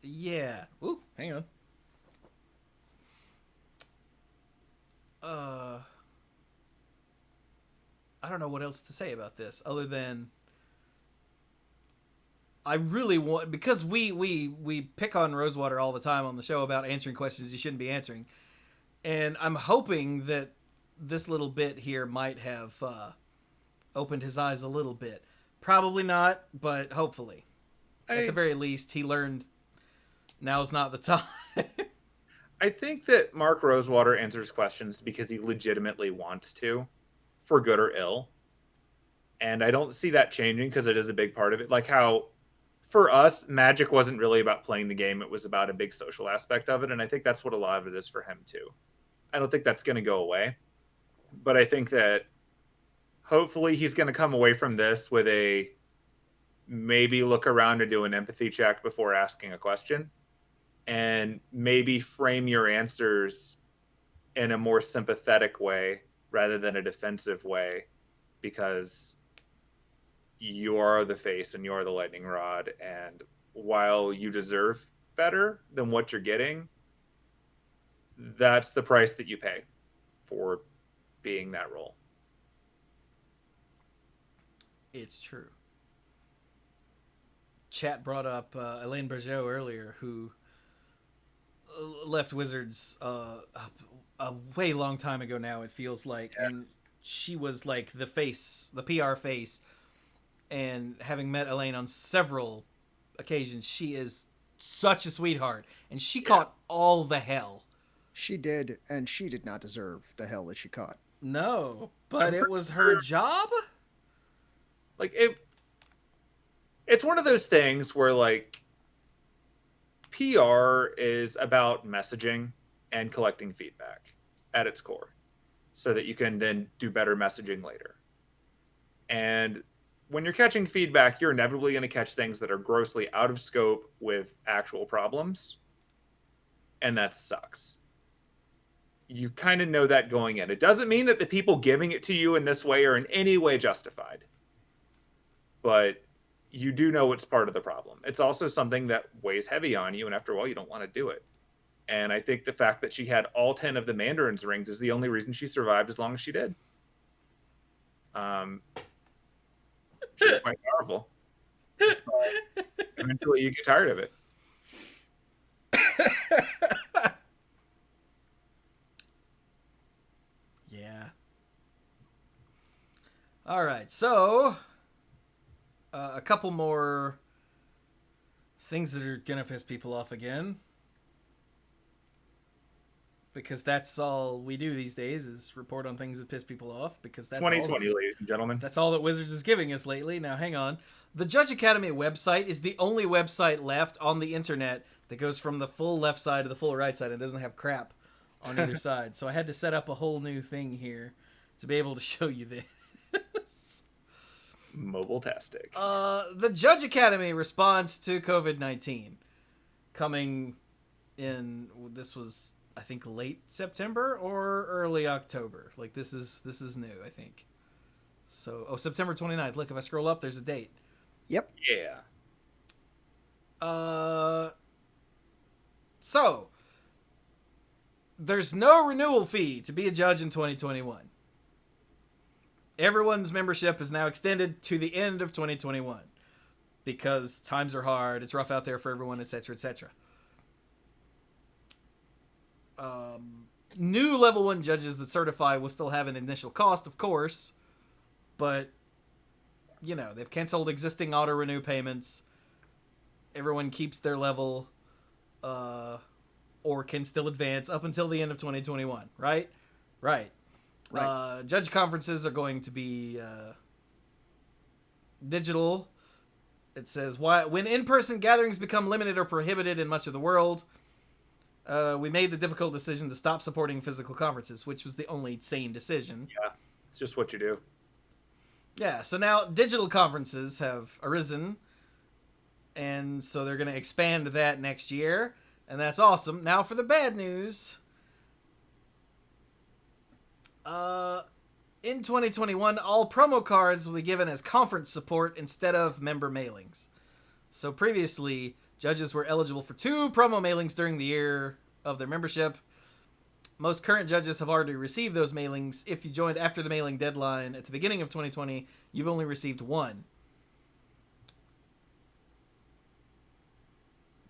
yeah. Ooh, hang on. I don't know what else to say about this other than I really want, because we pick on Rosewater all the time on the show about answering questions you shouldn't be answering, and I'm hoping that this little bit here might have opened his eyes a little bit. Probably not, but hopefully. At the very least, he learned now's not the time. I think that Mark Rosewater answers questions because he legitimately wants to, for good or ill. And I don't see that changing because it is a big part of it. Like how, for us, Magic wasn't really about playing the game. It was about a big social aspect of it. And I think that's what a lot of it is for him, too. I don't think that's going to go away. But I think that hopefully he's going to come away from this with a maybe look around and do an empathy check before asking a question. And maybe frame your answers in a more sympathetic way rather than a defensive way, because you are the face and you are the lightning rod. And while you deserve better than what you're getting, that's the price that you pay for being that role. It's true. chat brought up Elaine Bergeau earlier, who left Wizards a way long time ago now, it feels like. Yeah. And she was like the face, the PR face. And having met Elaine on several occasions, she is such a sweetheart. And she caught all the hell. She did, and she did not deserve the hell that she caught. No, but it was her job? Like, it's one of those things where, like, PR is about messaging and collecting feedback at its core so that you can then do better messaging later. And when you're catching feedback, you're inevitably going to catch things that are grossly out of scope with actual problems. And that sucks. You kind of know that going in. It doesn't mean that the people giving it to you in this way are in any way justified. But you do know it's part of the problem. It's also something that weighs heavy on you, and after a while, you don't want to do it. And I think the fact that she had all 10 of the Mandarin's rings is the only reason she survived as long as she did. She was quite powerful. Eventually, you get tired of it. Yeah. All right, so a couple more things that are gonna piss people off again, because that's all we do these days is report on things that piss people off, because that's 2020, ladies and gentlemen. That's all that Wizards is giving us lately. Now, hang on. The Judge Academy website is the only website left on the internet that goes from the full left side to the full right side and doesn't have crap on either side. So I had to set up a whole new thing here to be able to show you this. Mobile-tastic. The Judge Academy response to COVID-19 coming in, this was, I think, late September or early October. Like, this is new, I think. So, September 29th. Look, if I scroll up, there's a date. Yep. Yeah. So, there's no renewal fee to be a judge in 2021. Everyone's membership is now extended to the end of 2021 because times are hard, it's rough out there for everyone, etc., etc. New level 1 judges that certify will still have an initial cost, of course, but, you know, they've canceled existing auto-renew payments. Everyone keeps their level, or can still advance up until the end of 2021, right? Right. Judge conferences are going to be digital. It says, when in-person gatherings become limited or prohibited in much of the world, we made the difficult decision to stop supporting physical conferences, which was the only sane decision. Yeah, it's just what you do. Yeah, so now digital conferences have arisen, and so they're going to expand that next year, and that's awesome. Now for the bad news. In 2021, all promo cards will be given as conference support instead of member mailings. So previously, judges were eligible for 2 promo mailings during the year of their membership. Most current judges have already received those mailings. If you joined after the mailing deadline at the beginning of 2020, you've only received 1.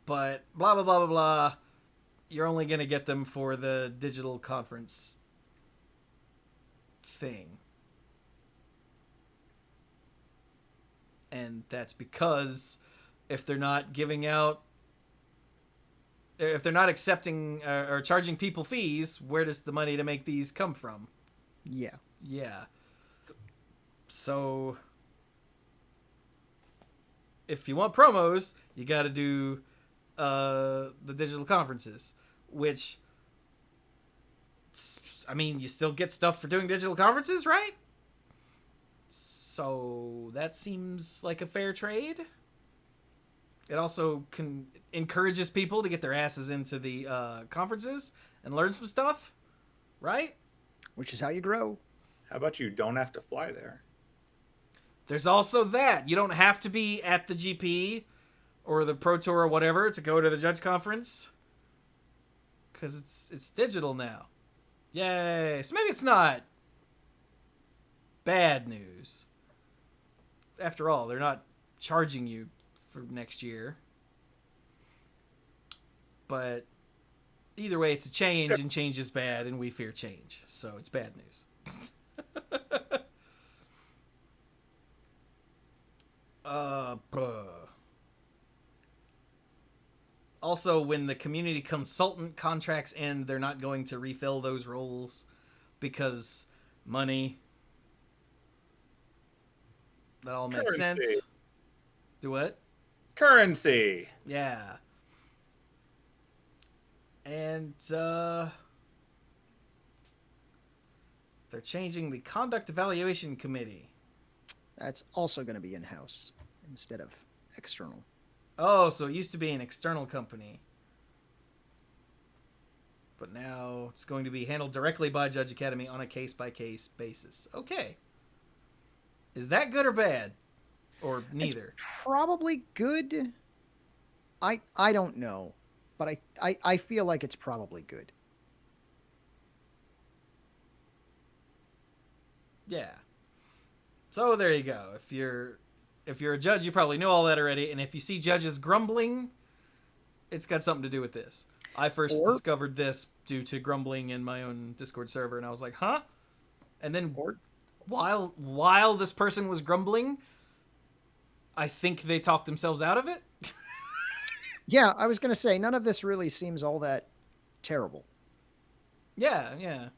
But blah, blah, blah, blah, blah. You're only going to get them for the digital conference thing. And that's because if they're not giving out, if they're not accepting or charging people fees, where does the money to make these come from? Yeah. Yeah. So if you want promos, you got to do the digital conferences, which, I mean, you still get stuff for doing digital conferences, right? So that seems like a fair trade. It also encourages people to get their asses into the conferences and learn some stuff, right? Which is how you grow. How about you don't have to fly there? There's also that. You don't have to be at the GP or the Pro Tour or whatever to go to the judge conference, because it's digital now. Yay. So maybe it's not bad news. After all, they're not charging you for next year. But either way, it's a change, and change is bad, and we fear change. So it's bad news. Also, when the community consultant contracts end, they're not going to refill those roles because money. That all makes sense. Do what? Currency. Yeah. And they're changing the conduct evaluation committee. That's also going to be in-house instead of external. Oh, so it used to be an external company. But now it's going to be handled directly by Judge Academy on a case-by-case basis. Okay. Is that good or bad? Or neither? It's probably good. I don't know. But I feel like it's probably good. Yeah. So there you go. If you're a judge, you probably know all that already. And if you see judges grumbling, it's got something to do with this. I first discovered this due to grumbling in my own Discord server, and I was like, huh? And then while this person was grumbling, I think they talked themselves out of it. Yeah, I was going to say, none of this really seems all that terrible. Yeah.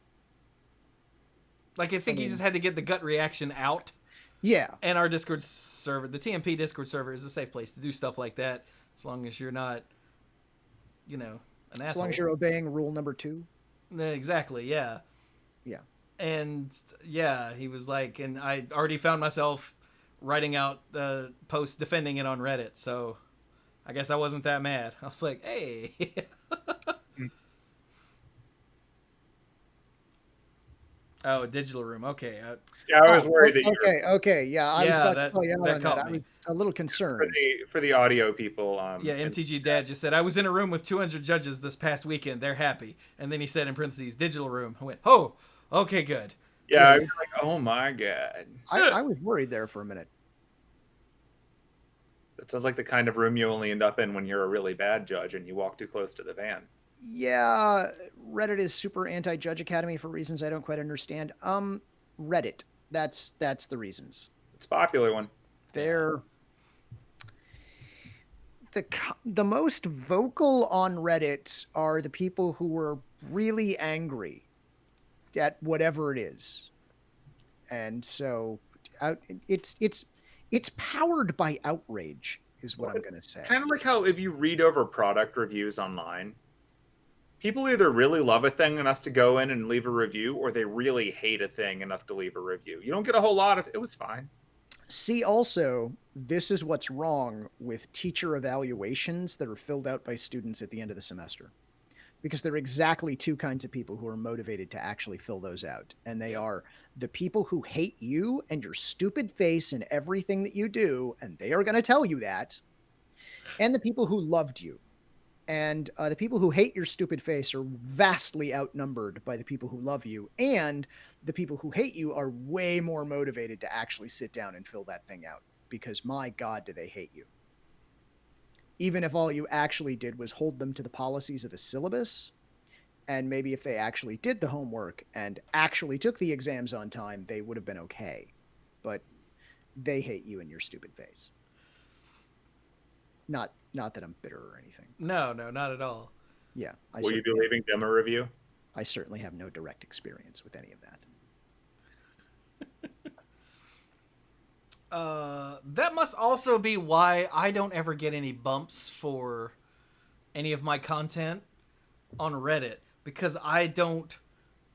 Like, I think you just had to get the gut reaction out. Yeah. And our Discord server, the TMP Discord server, is a safe place to do stuff like that, as long as you're not, an asshole. As long as you're obeying rule number 2. Exactly, yeah. Yeah. And, yeah, he was like, and I already found myself writing out posts defending it on Reddit, so I guess I wasn't that mad. I was like, hey. Oh, digital room. Okay. Yeah, I was worried that Okay. Yeah, I was about to call you out on that. I was a little concerned. For the audio people. Yeah, MTG Dad just said, I was in a room with 200 judges this past weekend. They're happy. And then he said in parentheses, digital room. I went, oh, okay, good. Yeah, I was like, oh my God. I was worried there for a minute. That sounds like the kind of room you only end up in when you're a really bad judge and you walk too close to the van. Yeah, Reddit is super anti-Judge Academy for reasons I don't quite understand. Reddit. That's the reasons. It's a popular one. They're the most vocal on Reddit are the people who were really angry at whatever it is. And so it's powered by outrage is what I'm going to say. Kind of like how if you read over product reviews online, people either really love a thing enough to go in and leave a review, or they really hate a thing enough to leave a review. You don't get a whole lot of it was fine. See, also, this is what's wrong with teacher evaluations that are filled out by students at the end of the semester. Because there are exactly two kinds of people who are motivated to actually fill those out. And they are the people who hate you and your stupid face and everything that you do, and they are going to tell you that, and the people who loved you. And the people who hate your stupid face are vastly outnumbered by the people who love you. And the people who hate you are way more motivated to actually sit down and fill that thing out. Because my God, do they hate you. Even if all you actually did was hold them to the policies of the syllabus. And maybe if they actually did the homework and actually took the exams on time, they would have been okay. But they hate you and your stupid face. Not that I'm bitter or anything. No, not at all. Yeah. Will you be leaving them a review? I certainly have no direct experience with any of that. That must also be why I don't ever get any bumps for any of my content on Reddit, because I don't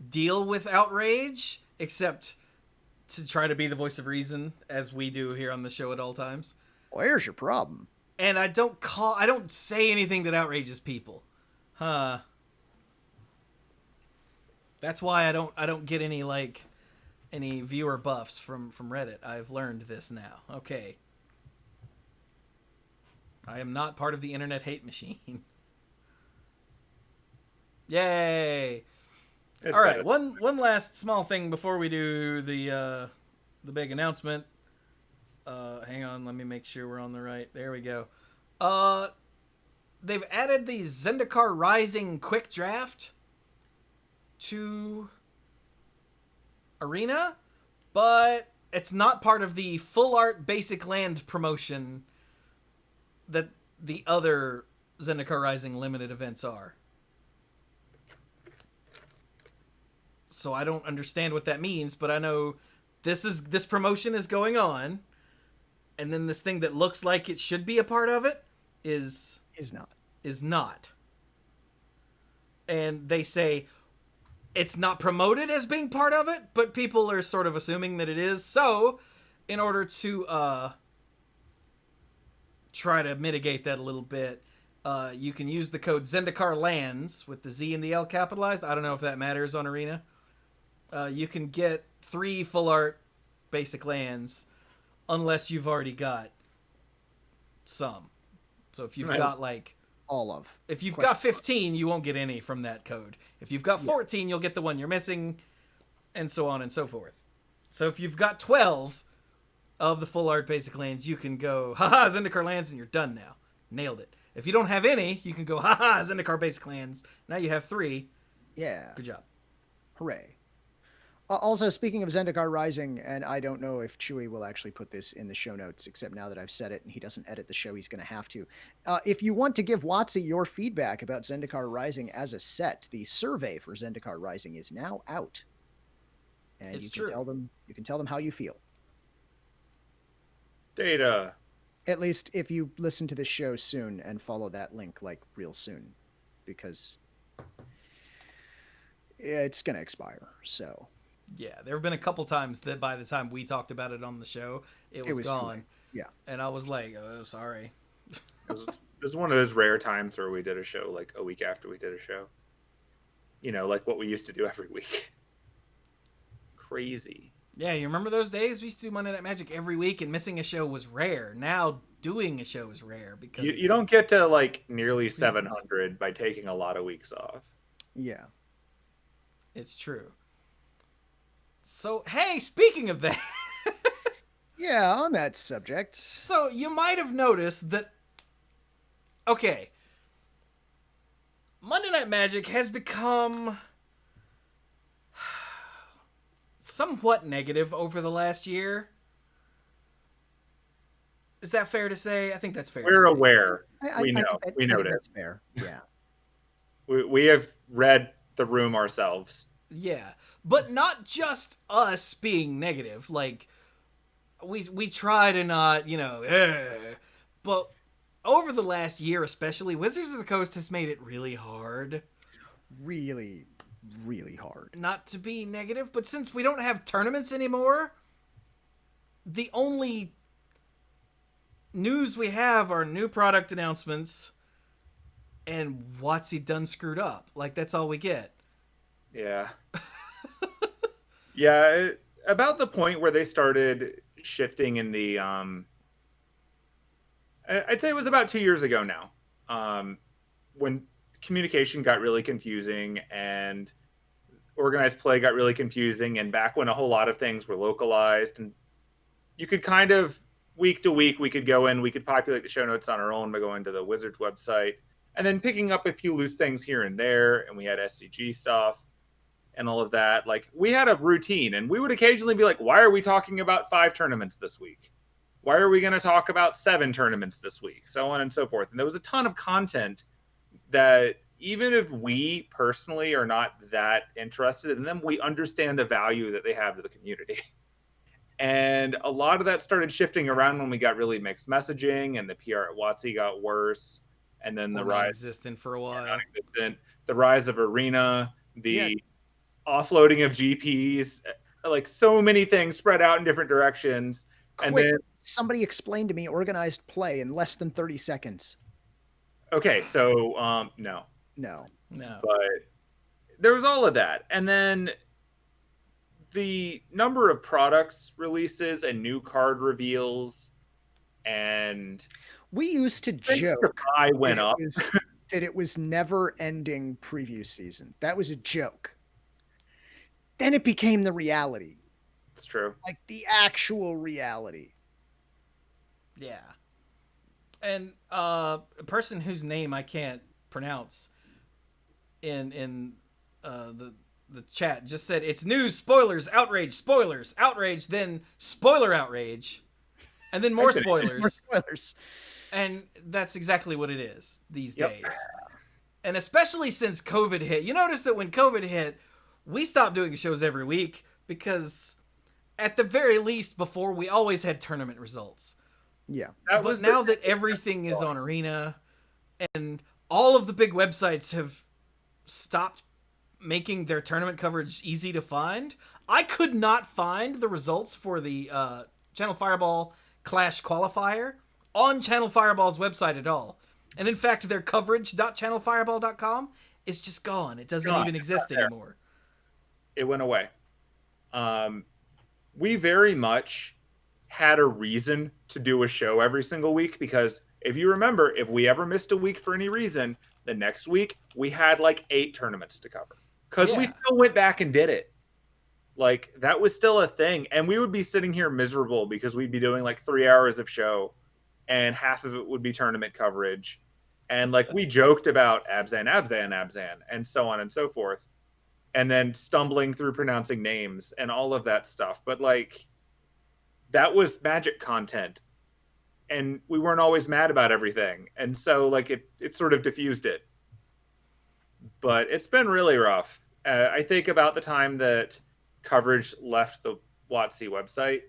deal with outrage except to try to be the voice of reason, as we do here on the show at all times. Well, here's your problem. And I don't say anything that outrages people. Huh. That's why I don't get any viewer buffs from Reddit. I've learned this now. Okay. I am not part of the internet hate machine. Yay. All right, one last small thing before we do the big announcement. Hang on, let me make sure we're on the right. There we go. Uh, they've added the Zendikar Rising Quick Draft to Arena, but it's not part of the full art basic land promotion that the other Zendikar Rising limited events are. So I don't understand what that means, but I know this promotion is going on, and then this thing that looks like it should be a part of it is not. And they say it's not promoted as being part of it, but people are sort of assuming that it is. So, in order to try to mitigate that a little bit, you can use the code Zendikar Lands with the Z and the L capitalized. I don't know if that matters on Arena. You can get 3 full art basic lands unless you've already got some. So if you've got like if you've got 15, you won't get any from that code. If you've got 14, you'll get the one you're missing, and so on and so forth. So if you've got 12 of the full art basic lands, you can go, haha, Zendikar lands, and you're done now. Nailed it. If you don't have any, you can go, haha, Zendikar basic lands. Now you have 3. Yeah. Good job. Hooray. Also, speaking of Zendikar Rising, and I don't know if Chewie will actually put this in the show notes, except now that I've said it and he doesn't edit the show, he's going to have to. If you want to give WotC your feedback about Zendikar Rising as a set, the survey for Zendikar Rising is now out. And you can tell them how you feel. Data. At least if you listen to this show soon and follow that link like real soon, because it's going to expire. So yeah, there have been a couple times that by the time we talked about it on the show, it was gone. Yeah. And I was like, oh, sorry. This is one of those rare times where we did a show like a week after we did a show. You know, like what we used to do every week. Crazy. Yeah, you remember those days? We used to do Monday Night Magic every week, and missing a show was rare. Now doing a show is rare because you don't get to like nearly 700 by taking a lot of weeks off. Yeah. It's true. So, hey, speaking of that. Yeah, on that subject. So, you might have noticed that. Okay. Monday Night Magic has become somewhat negative over the last year. Is that fair to say? I think that's fair. We're to say. Aware. We know. We noticed. That's fair. Yeah. We have read the room ourselves. Yeah, but not just us being negative. Like, we try to not, but over the last year especially, Wizards of the Coast has made it really hard. Really, really hard. Not to be negative, but since we don't have tournaments anymore, the only news we have are new product announcements and WotC done screwed up. Like, that's all we get. Yeah. Yeah, about the point where they started shifting in the I'd say it was about 2 years ago now, when communication got really confusing and organized play got really confusing, and back when a whole lot of things were localized, and you could kind of week to week, we could go in, we could populate the show notes on our own by going to the Wizards website and then picking up a few loose things here and there, and we had SCG stuff and all of that. Like, we had a routine, and we would occasionally be like, why are we talking about 5 tournaments this week? Why are we going to talk about 7 tournaments this week? So on and so forth. And there was a ton of content that even if we personally are not that interested in them, we understand the value that they have to the community. And a lot of that started shifting around when we got really mixed messaging and the PR at WotC got worse. And then the rise, non-existent for a while. Non-existent, the rise of Arena, the offloading of GPs, like so many things spread out in different directions. Quick, and then somebody explained to me organized play in less than 30 seconds. Okay, so no. But there was all of that. And then the number of products releases and new card reveals, and we used to joke I went up that it was never ending preview season. That was a joke. Then it became the reality. It's true. Like the actual reality. Yeah. And a person whose name I can't pronounce in the chat just said it's news, spoilers, outrage, then spoiler outrage, and then more Type it in. More spoilers. spoilers. And that's exactly what it is these Yep. days. And especially since COVID hit, you notice that when COVID hit, we stopped doing shows every week because, at the very least, before we always had tournament results. Yeah. But now that everything is on Arena, and all of the big websites have stopped making their tournament coverage easy to find, I could not find the results for the Channel Fireball Clash qualifier on Channel Fireball's website at all. And in fact, their coverage.channelfireball.com is just gone. It doesn't even exist anymore. It went away. We very much had a reason to do a show every single week, because if you remember, if we ever missed a week for any reason, the next week we had like 8 tournaments to cover, because we still went back and did it. Like, that was still a thing. And we would be sitting here miserable because we'd be doing like 3 hours of show and half of it would be tournament coverage. And like, we joked about Abzan, and so on and so forth. And then stumbling through pronouncing names and all of that stuff. But like, that was Magic content. And we weren't always mad about everything. And so like, it sort of diffused it. But it's been really rough. I think about the time that coverage left the WotC website,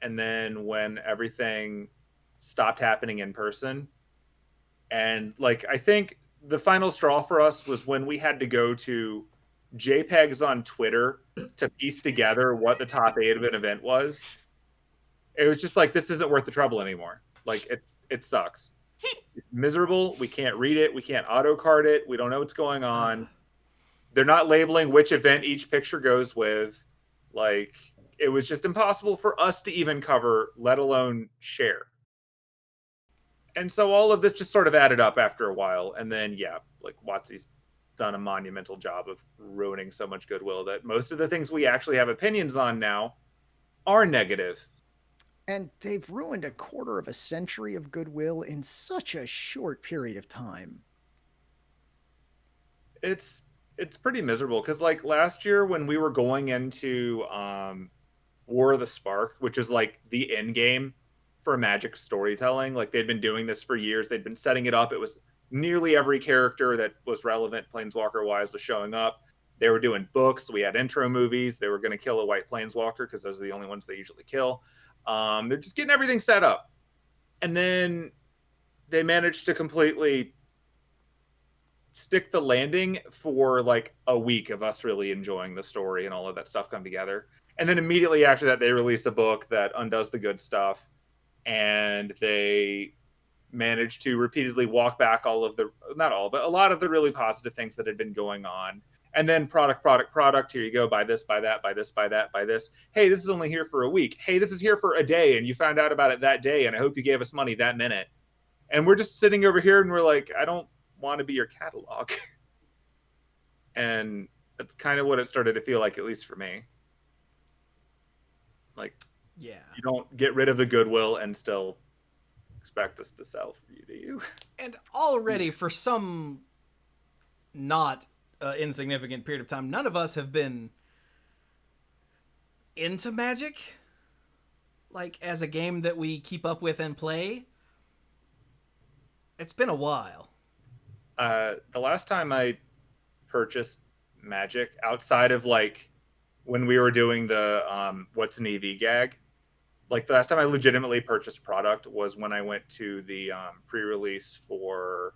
and then when everything stopped happening in person. And like, I think the final straw for us was when we had to go to JPEGs on Twitter to piece together what the top 8 of an event was. It was just like, this isn't worth the trouble anymore. Like, it sucks. It's miserable. We can't read it. We can't auto card it. We don't know what's going on. They're not labeling which event each picture goes with. Like, it was just impossible for us to even cover, let alone share. And so all of this just sort of added up after a while. And then, yeah, like, WotC's done a monumental job of ruining so much goodwill that most of the things we actually have opinions on now are negative. And they've ruined a quarter of a century of goodwill in such a short period of time. It's pretty miserable, because like last year when we were going into War of the Spark, which is like the end game for Magic storytelling, like they'd been doing this for years. They'd been setting it up. It was nearly every character that was relevant Planeswalker wise was showing up. They were doing books. We had intro movies. They were going to kill a white Planeswalker because those are the only ones they usually kill. They're just getting everything set up. And then they managed to completely stick the landing for like a week of us really enjoying the story and all of that stuff come together. And then immediately after that, they release a book that undoes the good stuff. And they managed to repeatedly walk back all of the, not all, but a lot of the really positive things that had been going on. And then product. Here you go. Buy this, buy that, buy this, buy that, buy this. Hey, this is only here for a week. Hey, this is here for a day. And you found out about it that day. And I hope you gave us money that minute. And we're just sitting over here and we're like, I don't want to be your catalog. And that's kind of what it started to feel like, at least for me. Like, yeah, you don't get rid of the goodwill and still expect us to sell for you, do you? And already for some not insignificant period of time, none of us have been into Magic, like as a game that we keep up with and play. It's been a while. The last time I purchased Magic, outside of like when we were doing the what's an EV gag, like the last time I legitimately purchased product was when I went to the pre-release for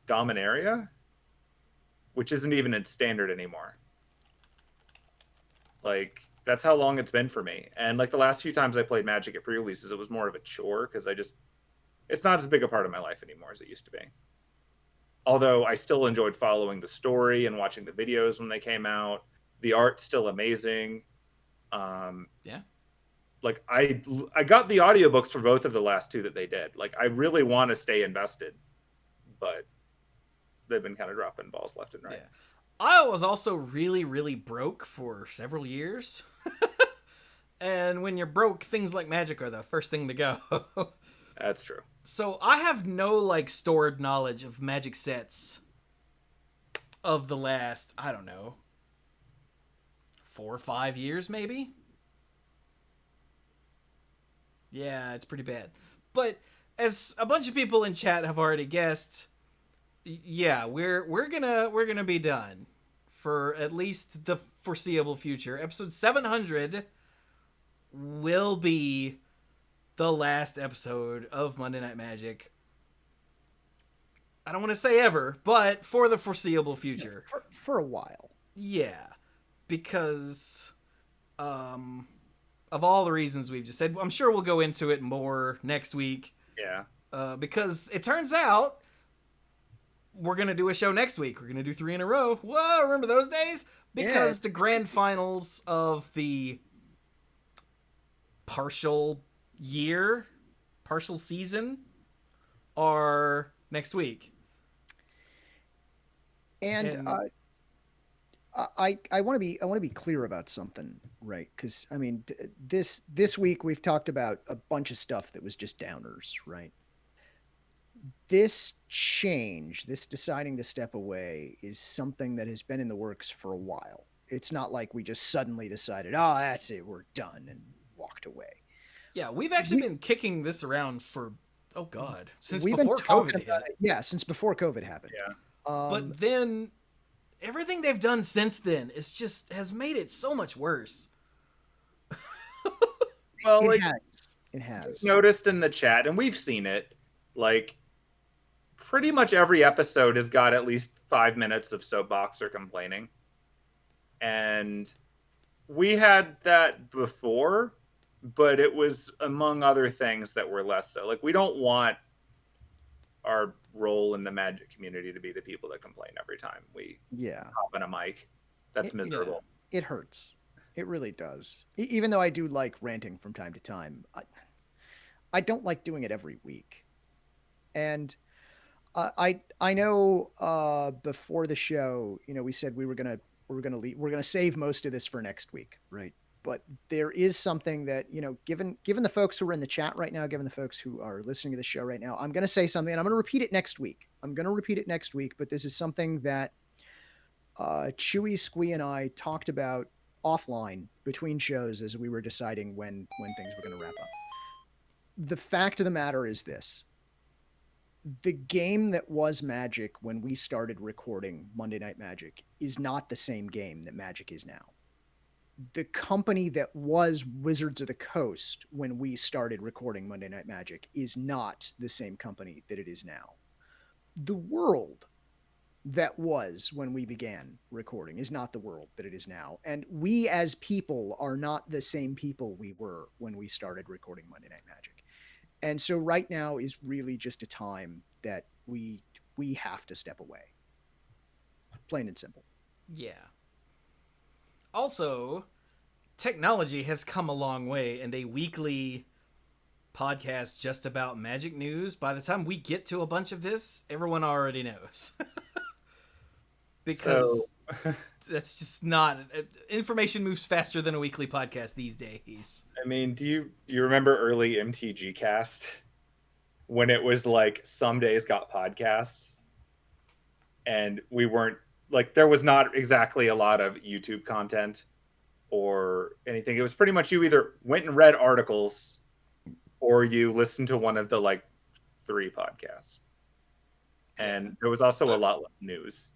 Dominaria, which isn't even in standard anymore. Like, that's how long it's been for me. And like the last few times I played Magic at pre-releases, it was more of a chore because it's not as big a part of my life anymore as it used to be. Although I still enjoyed following the story and watching the videos when they came out. The art's still amazing. Yeah. Like I got the audiobooks for both of the last 2 that they did. Like, I really want to stay invested, but they've been kind of dropping balls left and right. Yeah. I was also really, really broke for several years. And when you're broke, things like magic are the first thing to go. That's true. So I have no like stored knowledge of magic sets of the last, I don't know, 4 or 5 years maybe. Yeah, it's pretty bad. But as a bunch of people in chat have already guessed, yeah, we're gonna be done for at least the foreseeable future. Episode 700 will be the last episode of Monday Night Magic. I don't want to say ever, but for the foreseeable future. For a while. Yeah, because of all the reasons we've just said, I'm sure we'll go into it more next week. Yeah. Because it turns out we're going to do a show next week. We're going to do 3 in a row. Whoa, remember those days? Because the grand finals of the partial season are next week. And I want to be clear about something, right? Because I mean, this week we've talked about a bunch of stuff that was just downers, right? This change, this deciding to step away, is something that has been in the works for a while. It's not like we just suddenly decided, oh, that's it, we're done, and walked away. Yeah, we've actually been kicking this around for, oh God, since before COVID hit. Yeah, since before COVID happened. Yeah. But then everything they've done since then has made it so much worse. Well, it has. Noticed in the chat, and we've seen it, like pretty much every episode has got at least 5 minutes of soapbox or complaining. And we had that before, but it was among other things that were less so. Like, we don't want our role in the magic community to be the people that complain every time we hop on a mic. That's miserable. It hurts. It really does. Even though I do like ranting from time to time, I don't like doing it every week. And I know before the show, we said we're gonna save most of this for next week, right? But there is something that, given the folks who are in the chat right now, given the folks who are listening to the show right now, I'm going to say something, and I'm going to repeat it next week. But this is something that Chewie, Squee, and I talked about offline between shows as we were deciding when things were going to wrap up. The fact of the matter is this. The game that was Magic when we started recording Monday Night Magic is not the same game that Magic is now. The company that was Wizards of the Coast when we started recording Monday Night Magic is not the same company that it is now. The world that was when we began recording is not the world that it is now. And we as people are not the same people we were when we started recording Monday Night Magic. And so right now is really just a time that we have to step away. Plain and simple. Yeah. Also, technology has come a long way, and a weekly podcast just about Magic news, by the time we get to a bunch of this, everyone already knows. Because that's just not... Information moves faster than a weekly podcast these days. I mean, do you remember early MTG Cast? When it was like, some days got podcasts, and we weren't... Like, there was not exactly a lot of YouTube content or anything. It was pretty much you either went and read articles or you listened to one of the, like, 3 podcasts. And there was also a lot less news.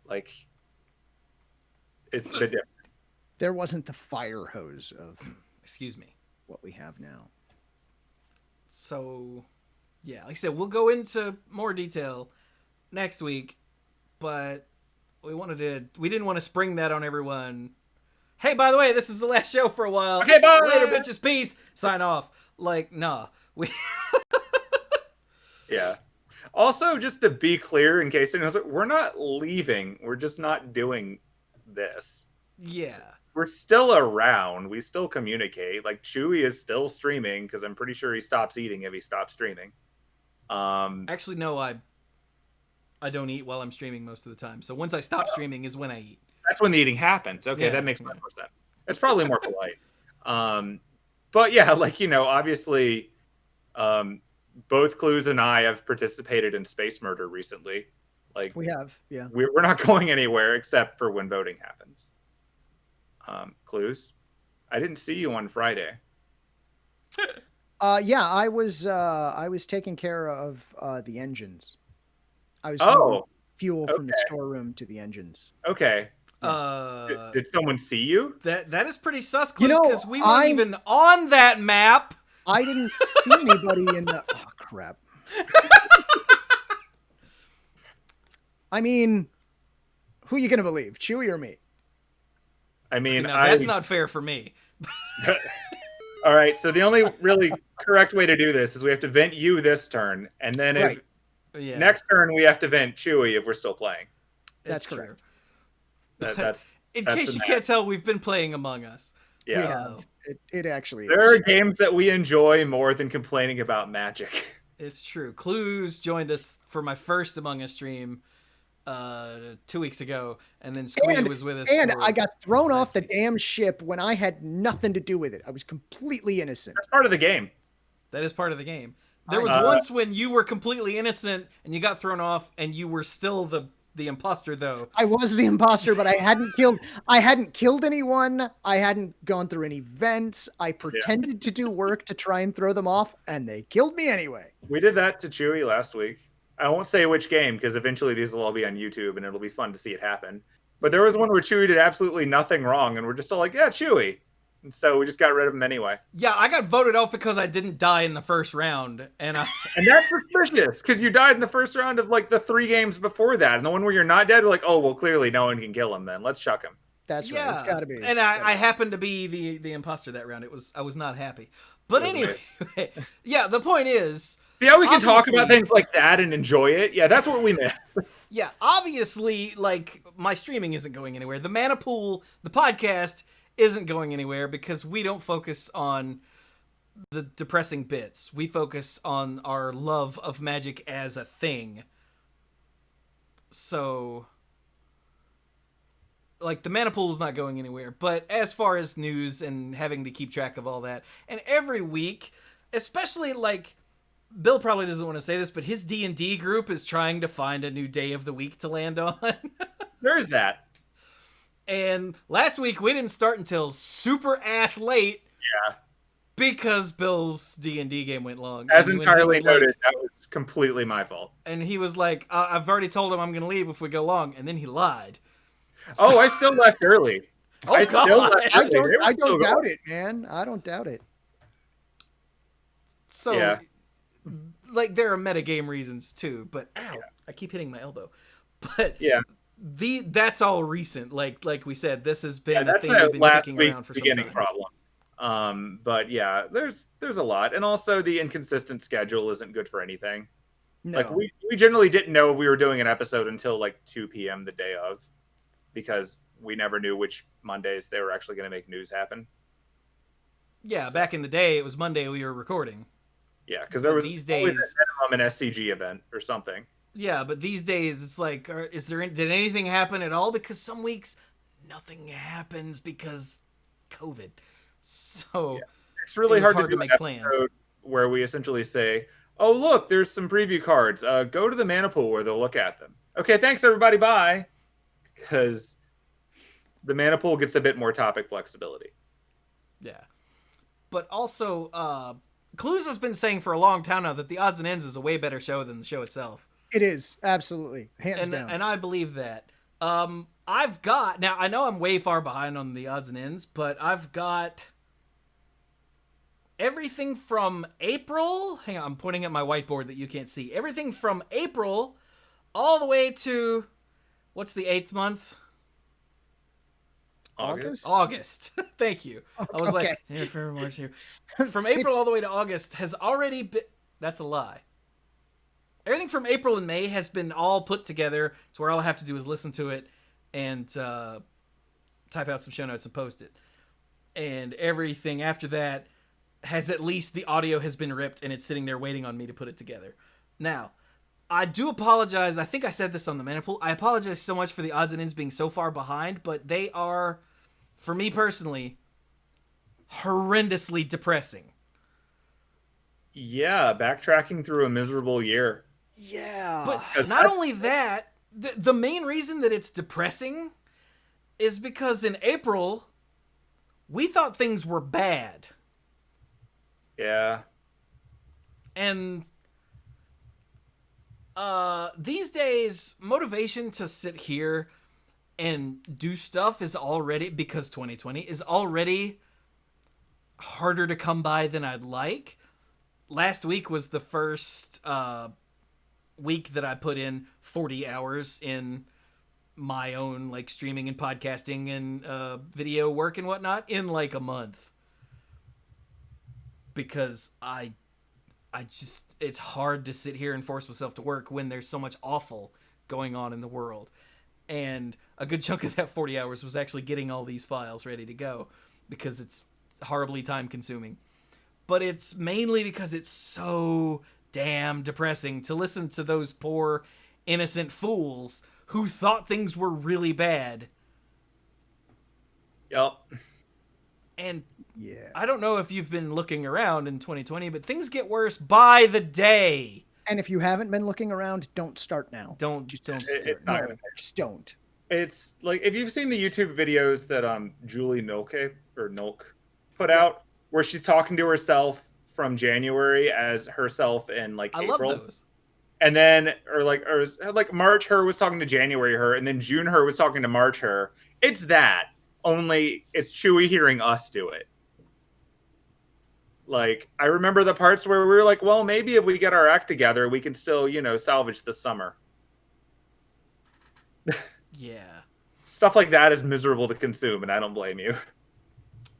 Like, it's a bit different. There wasn't the fire hose of... Excuse me. What we have now. So, yeah, like I said, we'll go into more detail next week, but... We didn't want to spring that on everyone. Hey, by the way, this is the last show for a while. Okay, bye! Later, bitches, peace. Sign off. Like, nah. Yeah. Also, just to be clear, in case anyone knows, we're not leaving. We're just not doing this. Yeah. We're still around. We still communicate. Like, Chewie is still streaming, because I'm pretty sure he stops eating if he stops streaming. Actually, no, I don't eat while I'm streaming most of the time. So once I stop streaming is when I eat. That's when the eating happens. Okay, Yeah, that makes more sense. It's probably more polite. But yeah, like, obviously, both Cluze and I have participated in space murder recently. Like, We have, yeah. we're not going anywhere except for when voting happens. Cluze, I didn't see you on Friday. Yeah, I was taking care of the engines. I was moving Oh, fuel from the okay. storeroom to the engines. Okay. Did someone see you? That is pretty sus, You know, because we weren't even on that map. I didn't see anybody in the. Oh crap! I mean, who are you gonna believe, Chewie or me? I mean, No, that's not fair for me. All right, so the only really correct way to do this is we have to vent you this turn, and then Right. Yeah, next turn we have to vent Chewie if we're still playing. That's true. correct. That's In that's case the you math. can't tell, we've been playing Among Us. We Yeah. have. It actually There is. are games that we enjoy more than complaining about magic. It's true. Cluze joined us for my first Among Us stream 2 weeks ago, and then Squee was with us. And for I got thrown last off the week. damn ship when I had nothing to do with it. I was completely innocent. That's part of the game. That is part of the game. There I was know. once when you were completely innocent and you got thrown off, and you were still the imposter, though. I was the imposter, but I hadn't killed anyone. I hadn't gone through any vents. I pretended to do work to try and throw them off, and they killed me anyway. We did that to Chewie last week. I won't say which game because eventually these will all be on YouTube and it'll be fun to see it happen. But there was one where Chewie did absolutely nothing wrong, and we're just all like, "Yeah, Chewie," and so we just got rid of him anyway. Yeah, I got voted off because I didn't die in the first round, and And that's suspicious because you died in the first round of like the 3 games before that, and the one where you're not dead, we're like, "Oh, well, clearly no one can kill him. Then let's chuck him." That's right. It's got to be. And I happened to be the imposter that round. I was not happy. But anyway, yeah, the point is, See how we can talk obviously- about things like that and enjoy it? Yeah, that's what we meant. yeah, obviously, like, my streaming isn't going anywhere. The Mana Pool, the podcast, isn't going anywhere because we don't focus on the depressing bits. We focus on our love of magic as a thing. So, like, the Mana Pool is not going anywhere. But as far as news and having to keep track of all that, and every week, especially, like, Bill probably doesn't want to say this, but his D&D group is trying to find a new day of the week to land on. There's that. And last week we didn't start until super ass late. Yeah. Because Bill's D&D game went long. As And when he entirely was like- noted, that was completely my fault. and he was like, I've already told him I'm going to leave if we go long. And then he lied. Oh, I still left early. Oh, I still God. left I early. They were don't still doubt going. it, man. I don't doubt it. So, Yeah. like, there are metagame reasons too. But, ow, I keep hitting my elbow. But Yeah. that's all recent. Like we said, this has been Yeah, a that's thing a we've been last kicking week around for some beginning time. problem. But yeah, there's a lot, and also the inconsistent schedule isn't good for anything. No. Like we generally didn't know if we were doing an episode until like 2 p.m. the day of, because we never knew which Mondays they were actually going to make news happen. Yeah, back in the day, it was Monday we were recording. Yeah, because there was These always days- at minimum an SCG event or something. Yeah, but these days it's like, did anything happen at all? Because some weeks nothing happens because COVID. So It's really It was hard, hard to to do make an plans. episode where we essentially say, "Oh, look, there's some preview cards. Go to the mana pool where they'll look at them." Okay, thanks everybody. Bye. Because the mana pool gets a bit more topic flexibility. yeah, but also, Cluze has been saying for a long time now that the Odds and Ends is a way better show than the show itself, It is absolutely hands down. and I believe that. I've got now. I know I'm way far behind on the Odds and Ends, but I've got everything from April. Hang on, I'm pointing at my whiteboard that you can't see. Everything from April all the way to what's the 8th month? August. August. Thank you. I was Okay. like, yeah, February, March, here. From April It's- all the way to August has already been. That's a lie. Everything from April and May has been all put together to where all I have to do is listen to it and type out some show notes and post it. And everything after that has at least the audio has been ripped and it's sitting there waiting on me to put it together. Now, I do apologize. I think I said this on the Mana Pool. I apologize so much for the Odds and Ends being so far behind, but they are, for me personally, horrendously depressing. Yeah, backtracking through a miserable year. Yeah. But not only that, the main reason that it's depressing is because in April, we thought things were bad. Yeah. And these days, motivation to sit here and do stuff is already, because 2020 is already harder to come by than I'd like. Last week was the first week that I put in 40 hours in my own like streaming and podcasting and video work and whatnot in like a month, because I just, it's hard to sit here and force myself to work when there's so much awful going on in the world. And a good chunk of that 40 hours was actually getting all these files ready to go, because it's horribly time consuming. But it's mainly because it's so damn depressing to listen to those poor innocent fools who thought things were really bad. Yep. And Yeah. I don't know if you've been looking around in 2020, but things get worse by the day. And if you haven't been looking around, don't start now. Don't It's start. not No, gonna- just don't. It's like, if you've seen the YouTube videos that Julie Nolke put out, where she's talking to herself from January as herself in like I April. love those. And then, or like March her was talking to January her, and then June her was talking to March her. It's that, only it's Chewie hearing us do it. Like, I remember the parts where we were like, well, maybe if we get our act together, we can still, salvage the summer. Yeah. Stuff like that is miserable to consume, and I don't blame you.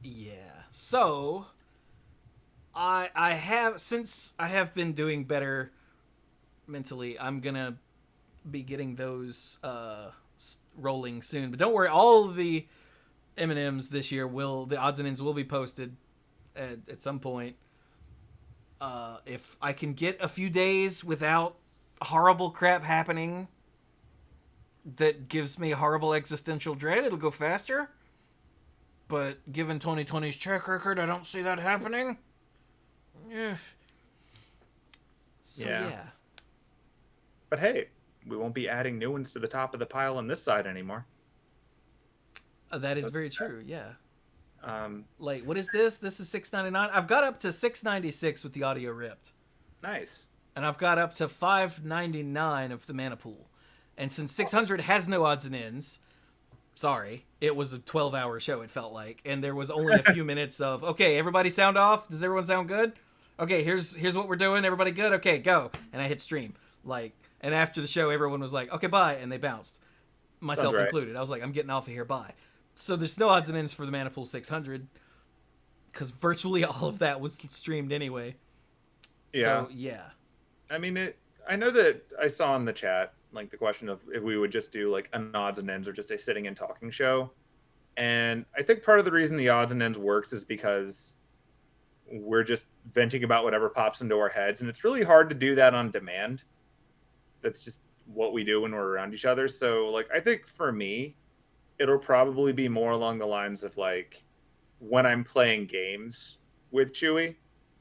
Yeah. So I have been doing better mentally, I'm gonna be getting those rolling soon. But don't worry, all of the M&Ms this year the odds and ends will be posted at some point. If I can get a few days without horrible crap happening that gives me horrible existential dread, it'll go faster. But given 2020's track record, I don't see that happening. So yeah. But hey, we won't be adding new ones to the top of the pile on this side anymore. That is very true, yeah. Um, Like, what is this? This is $6.99. I've got up to $6.96 with the audio ripped. nice. And I've got up to $5.99 of the mana pool. And since 600 has no odds and ends, sorry, it was a 12-hour show, it felt like. And there was only a few minutes of, okay, everybody sound off? Does everyone sound good? Okay, here's what we're doing. Everybody good? Okay, go. And I hit stream. Like, and after the show, everyone was like, okay, bye. And they bounced. Myself right. included. I was like, I'm getting off of here, bye. So there's no odds and ends for the mana pool 600. Because virtually all of that was streamed anyway. Yeah. So, yeah. I mean, I know that I saw in the chat, like, the question of if we would just do like an odds and ends or just a sitting and talking show. And I think part of the reason the odds and ends works is because we're just venting about whatever pops into our heads. And it's really hard to do that on demand. That's just what we do when we're around each other. So, like, I think for me, it'll probably be more along the lines of like when I'm playing games with Chewie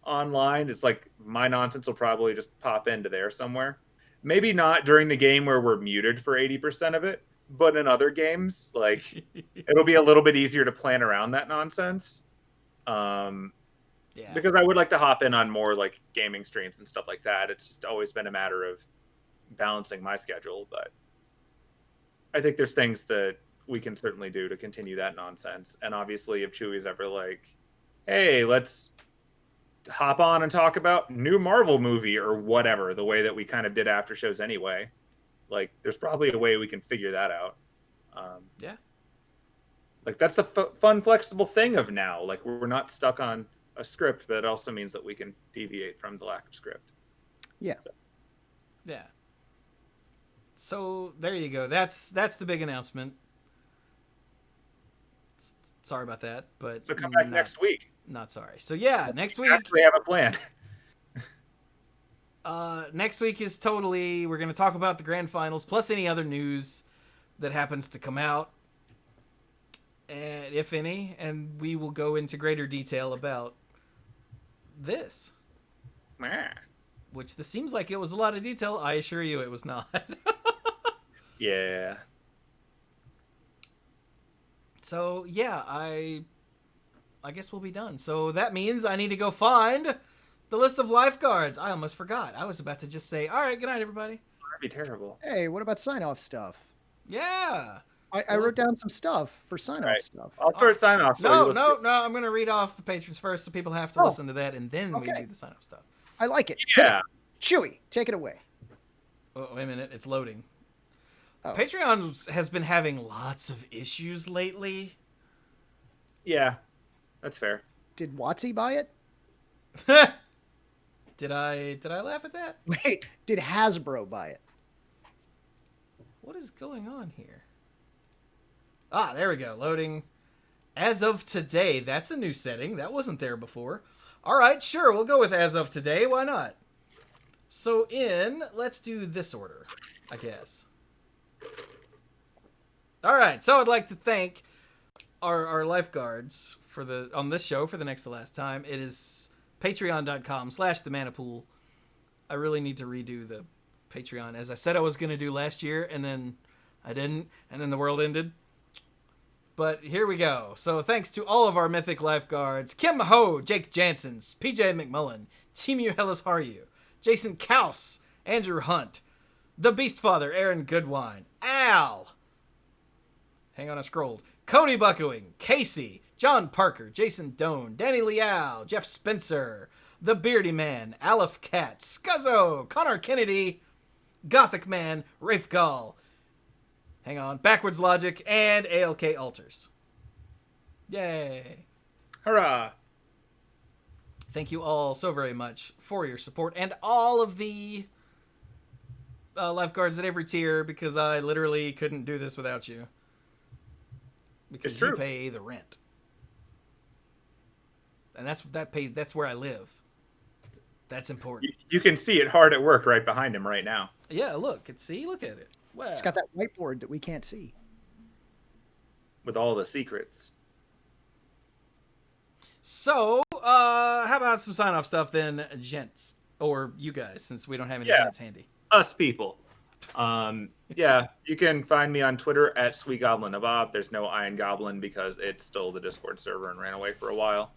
online, it's like my nonsense will probably just pop into there somewhere. Maybe not during the game where we're muted for 80% of it, but in other games, like, it'll be a little bit easier to plan around that nonsense. Yeah. Because I would like to hop in on more like gaming streams and stuff like that. It's just always been a matter of balancing my schedule, but I think there's things that we can certainly do to continue that nonsense. And obviously, if Chewie's ever like, hey, let's hop on and talk about new Marvel movie or whatever, the way that we kind of did after shows anyway, like, there's probably a way we can figure that out. Yeah. Like, that's the fun, flexible thing of now. Like, we're not stuck on a script, but it also means that we can deviate from the lack of script. Yeah. Yeah. So there you go. That's the big announcement. Sorry about that, but So come back next week. Not sorry. So yeah, next week. We have a plan. Next week is totally, we're going to talk about the grand finals plus any other news that happens to come out. and if any, and we will go into greater detail about this. Which this seems like it was a lot of detail. I assure you it was not. Yeah. So, yeah, I guess we'll be done. So that means I need to go find the list of lifeguards. I almost forgot. I was about to just say, all right, good night, everybody. That'd be terrible. Hey, what about sign-off stuff? Yeah. I wrote down some stuff for sign-off Right. stuff. I'll start sign off. No. I'm going to read off the patrons first so people have to listen to that, and then we do the sign-off stuff. I like it. Yeah. Chewie, take it away. Oh, wait a minute. It's loading. Oh. Patreon has been having lots of issues lately. Yeah. That's fair. Did WotC buy it? Did I laugh at that? Wait, did Hasbro buy it? What is going on here? Ah, there we go. Loading. As of today. That's a new setting. That wasn't there before. All right, sure. We'll go with as of today. Why not? So let's do this order, I guess. All right. So I'd like to thank our lifeguards on this show for the next to last time. It is patreon.com/themanapool. I really need to redo the Patreon, as I said I was going to do last year, and then I didn't, and then the world ended. But here we go. So thanks to all of our mythic lifeguards: Kim Ho, Jake Jansons, PJ McMullen, Timu Hellas Haryu, Jason Kaus, Andrew Hunt, the Beastfather, Aaron Goodwine, Al. Hang on, I scrolled. Cody Buckowing, Casey, John Parker, Jason Doan, Danny Liao, Jeff Spencer, The Beardy Man, Aleph Cat, Scuzzo, Connor Kennedy, Gothic Man, Rafe Gall, hang on, Backwards Logic, and ALK Alters. Yay. Hurrah. Thank you all so very much for your support and all of the lifeguards at every tier, because I literally couldn't do this without you. Because you pay the rent. And that's where I live. That's important. You can see it hard at work right behind him right now. Yeah, look at it. Wow. It's got that whiteboard that we can't see. With all the secrets. So, how about some sign-off stuff then, gents? Or you guys, since we don't have any gents handy. Us people. Yeah, you can find me on Twitter at SweetGoblinAbob. There's no Iron Goblin because it stole the Discord server and ran away for a while.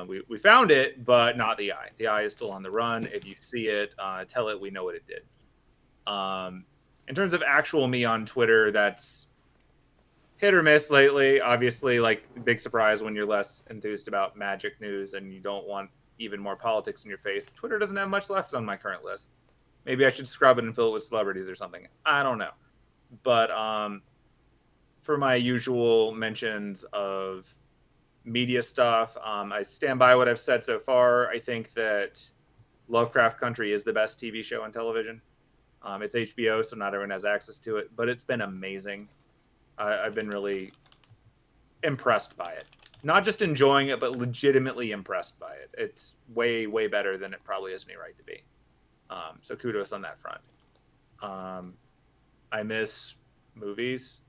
We found it, but not the eye. The eye is still on the run. If you see it, tell it we know what it did. In terms of actual me on Twitter, that's hit or miss lately. Obviously, like, big surprise when you're less enthused about magic news and you don't want even more politics in your face. Twitter doesn't have much left on my current list. Maybe I should scrub it and fill it with celebrities or something. I don't know. But for my usual mentions of media stuff, I stand by what I've said so far. I think that Lovecraft Country is the best TV show on television. It's HBO, so not everyone has access to it, but it's been amazing. I've been really impressed by it. Not just enjoying it, but legitimately impressed by it. It's way, way better than it probably has any right to be. So kudos on that front. I miss movies.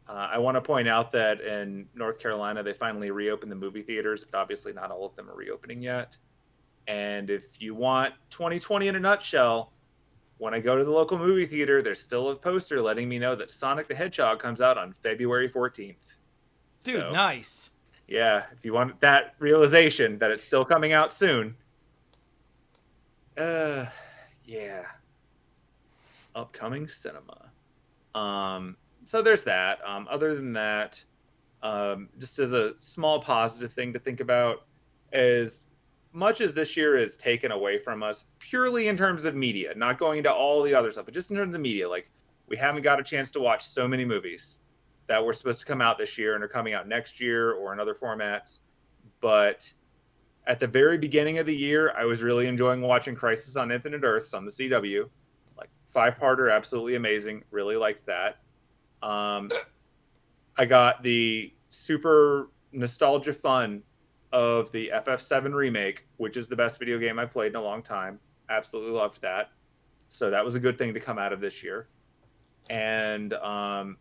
I want to point out that in North Carolina, they finally reopened the movie theaters, but obviously not all of them are reopening yet. And if you want 2020 in a nutshell, when I go to the local movie theater, there's still a poster letting me know that Sonic the Hedgehog comes out on February 14th. Dude, so, nice. Yeah, if you want that realization that it's still coming out soon. Yeah. Upcoming cinema. So there's that. Other than that, just as a small positive thing to think about, as much as this year is taken away from us, purely in terms of media, not going into all the other stuff, but just in terms of media, like, we haven't got a chance to watch so many movies that were supposed to come out this year and are coming out next year or in other formats. But at the very beginning of the year, I was really enjoying watching Crisis on Infinite Earths on the CW. Like, 5-parter, absolutely amazing. Really liked that. I got the super nostalgia fun of the FF7 remake, which is the best video game I've played in a long time. Absolutely loved that. So that was a good thing to come out of this year. And I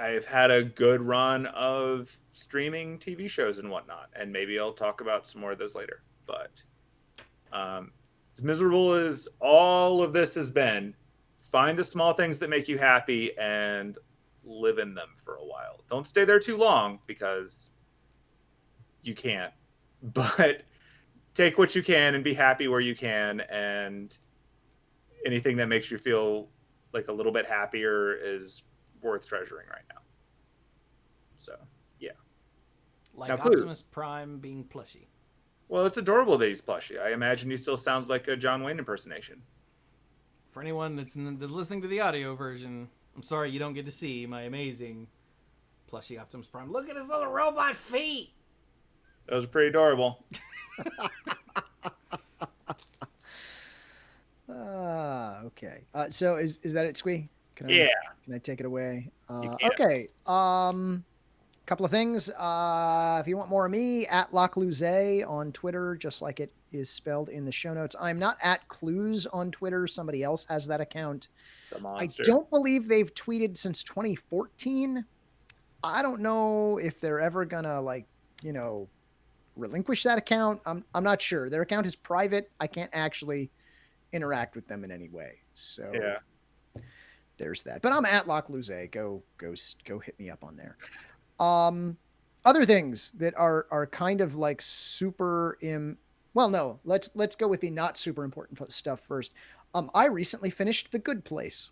I've had a good run of streaming TV shows and whatnot, and maybe I'll talk about some more of those later. But as miserable as all of this has been, find the small things that make you happy and live in them for a while. Don't stay there too long because you can't. But take what you can and be happy where you can, and anything that makes you feel like a little bit happier is worth treasuring right now. So, yeah. Like Now, Cluze. Optimus Prime being plushy. Well, it's adorable that he's plushy. I imagine he still sounds like a John Wayne impersonation. For anyone that's listening to the audio version, I'm sorry you don't get to see my amazing plushy Optimus Prime. Look at his little robot feet! Those are pretty adorable. Okay. So is that it, Squee? Can I take it away? Okay. Couple of things. If you want more of me, at Cluze on Twitter, just like it is spelled in the show notes. I'm not at Cluze on Twitter. Somebody else has that account. The monster. I don't believe they've tweeted since 2014. I don't know if they're ever gonna relinquish that account. I'm not sure. Their account is private. I can't actually interact with them in any way. So yeah, there's that. But I'm at Cluze. Go hit me up on there. Other things that are kind of like super well, no, let's go with the not super important stuff first. I recently finished The Good Place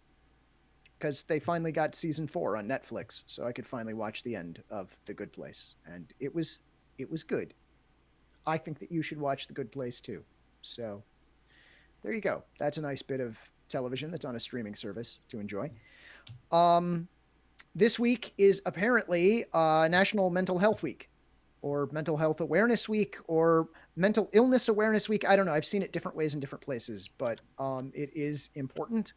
because they finally got season 4 on Netflix, so I could finally watch the end of The Good Place, and it was good. I think that you should watch The Good Place too. So there you go. That's a nice bit of television that's on a streaming service to enjoy. This week is apparently National Mental Health Week, or Mental Health Awareness Week, or Mental Illness Awareness Week. I don't know. I've seen it different ways in different places, but it is important.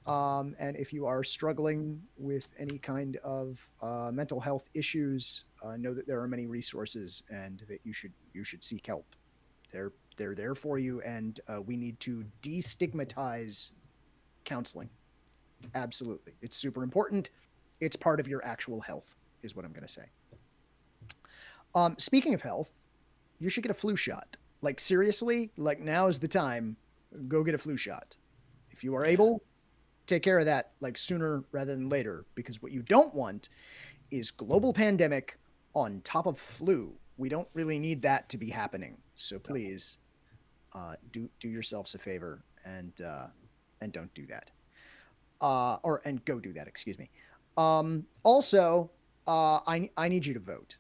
And if you are struggling with any kind of mental health issues, know that there are many resources and that you should seek help. They're there for you, and we need to destigmatize counseling. Absolutely. It's super important. It's part of your actual health, is what I'm going to say. Speaking of health, you should get a flu shot. Like, seriously, like, now is the time. Go get a flu shot. If you are able, take care of that, like, sooner rather than later, because what you don't want is global pandemic on top of flu. We don't really need that to be happening. So please, do yourselves a favor and don't do that. And go do that, excuse me. Also, I need you to vote.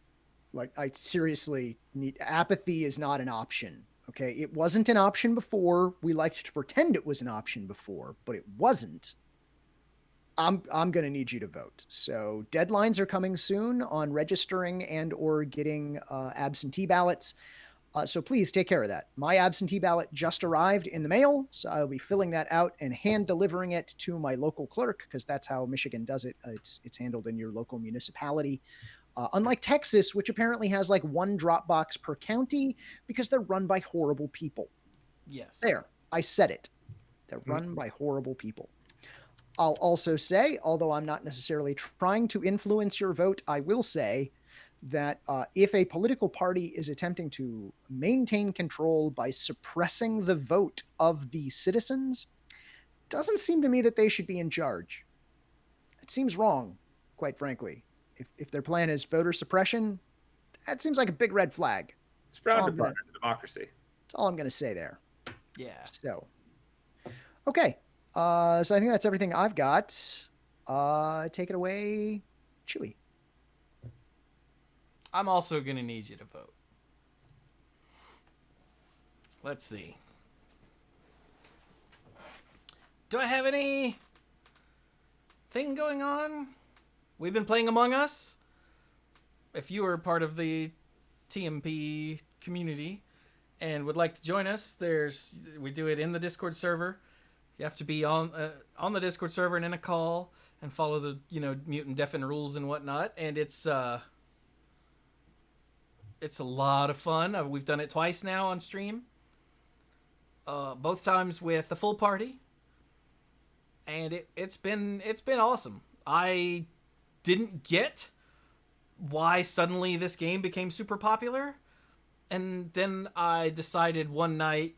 Like, I seriously need, apathy is not an option. Okay. It wasn't an option before. We liked to pretend it was an option before, but it wasn't. I'm going to need you to vote. So deadlines are coming soon on registering and or getting absentee ballots. So please take care of that. My absentee ballot just arrived in the mail, so I'll be filling that out and hand delivering it to my local clerk, because that's how Michigan does it. It's handled in your local municipality. Unlike Texas, which apparently has like one drop box per county because they're run by horrible people. Yes. There, I said it. They're run by horrible people. I'll also say, although I'm not necessarily trying to influence your vote, I will say that if a political party is attempting to maintain control by suppressing the vote of the citizens, it doesn't seem to me that they should be in charge. It seems wrong, quite frankly. If their plan is voter suppression, that seems like a big red flag. It's frowned upon in democracy. That's all I'm going to say there. Yeah. So, okay. So I think that's everything I've got. Take it away, Chewie. I'm also going to need you to vote. Let's see. Do I have any thing going on? We've been playing Among Us. If you are part of the TMP community and would like to join us, we do it in the Discord server. You have to be on the Discord server and in a call and follow the mute and deafen rules and whatnot. And it's a lot of fun. We've done it twice now on stream. Both times with the full party, and it's been awesome. I didn't get why suddenly this game became super popular. And then I decided one night,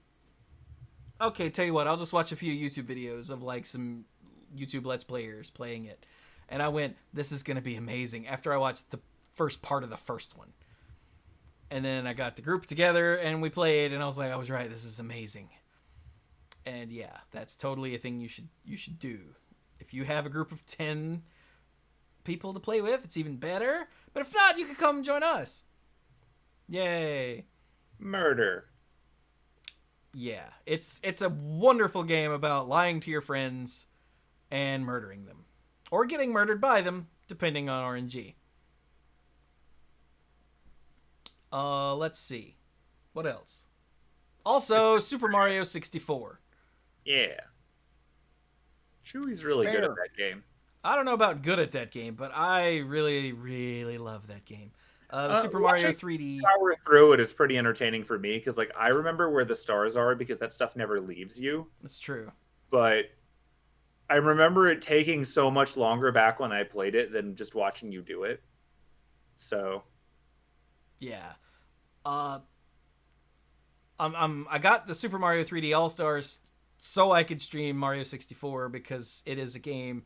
okay, tell you what, I'll just watch a few YouTube videos of like some YouTube Let's Players playing it. And I went, this is going to be amazing after I watched the first part of the first one. And then I got the group together and we played, and I was like, I was right, this is amazing. And yeah, that's totally a thing you should do. If you have a group of 10 people to play with, it's even better. But if not, you can come join us. Yay. Murder. Yeah, it's a wonderful game about lying to your friends and murdering them. Or getting murdered by them, depending on RNG. Let's see. What else? Also, Super Mario 64. Yeah. Chewie's really good at that game. I don't know about good at that game, but I really, really love that game. The Super Mario 3D. Power through it is pretty entertaining for me because, like, I remember where the stars are because that stuff never leaves you. That's true. But I remember it taking so much longer back when I played it than just watching you do it. So, yeah. I got the Super Mario 3D All Stars so I could stream Mario 64 because it is a game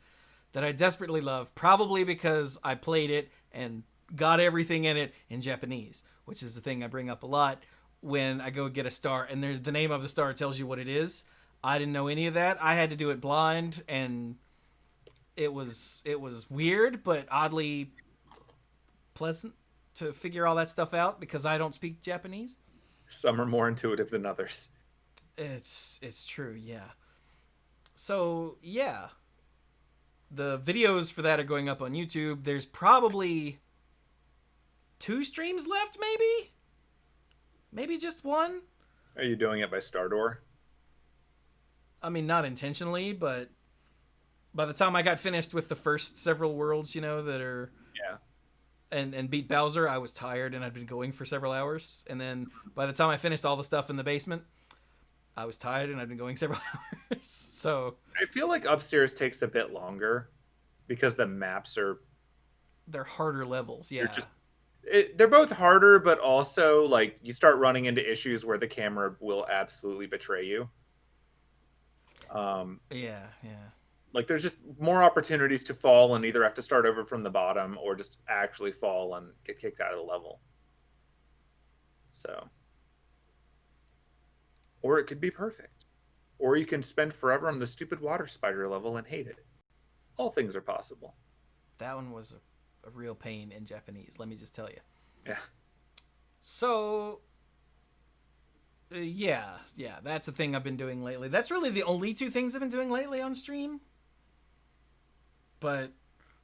that I desperately love. Probably because I played it and got everything in it in Japanese, which is the thing I bring up a lot when I go get a star and there's the name of the star tells you what it is. I didn't know any of that. I had to do it blind, and it was weird but oddly pleasant to figure all that stuff out because I don't speak Japanese. some are more intuitive than others. It's true, yeah. So, yeah. The videos for that are going up on YouTube. There's probably 2 streams left, maybe? Maybe just 1? Are you doing it by Stardoor? I mean, not intentionally, but by the time I got finished with the first several worlds, that are... Yeah. And beat Bowser, I was tired and I'd been going for several hours. And then by the time I finished all the stuff in the basement, I was tired and I'd been going several hours. So... I feel like upstairs takes a bit longer because the maps are... They're harder levels, yeah. They're both harder, but also, like, you start running into issues where the camera will absolutely betray you. Yeah. Like, there's just more opportunities to fall and either have to start over from the bottom or just actually fall and get kicked out of the level. So. Or it could be perfect. Or you can spend forever on the stupid water spider level and hate it. All things are possible. That one was a real pain in Japanese, let me just tell you. Yeah. So, yeah, that's a thing I've been doing lately. That's really the only 2 things I've been doing lately on stream. But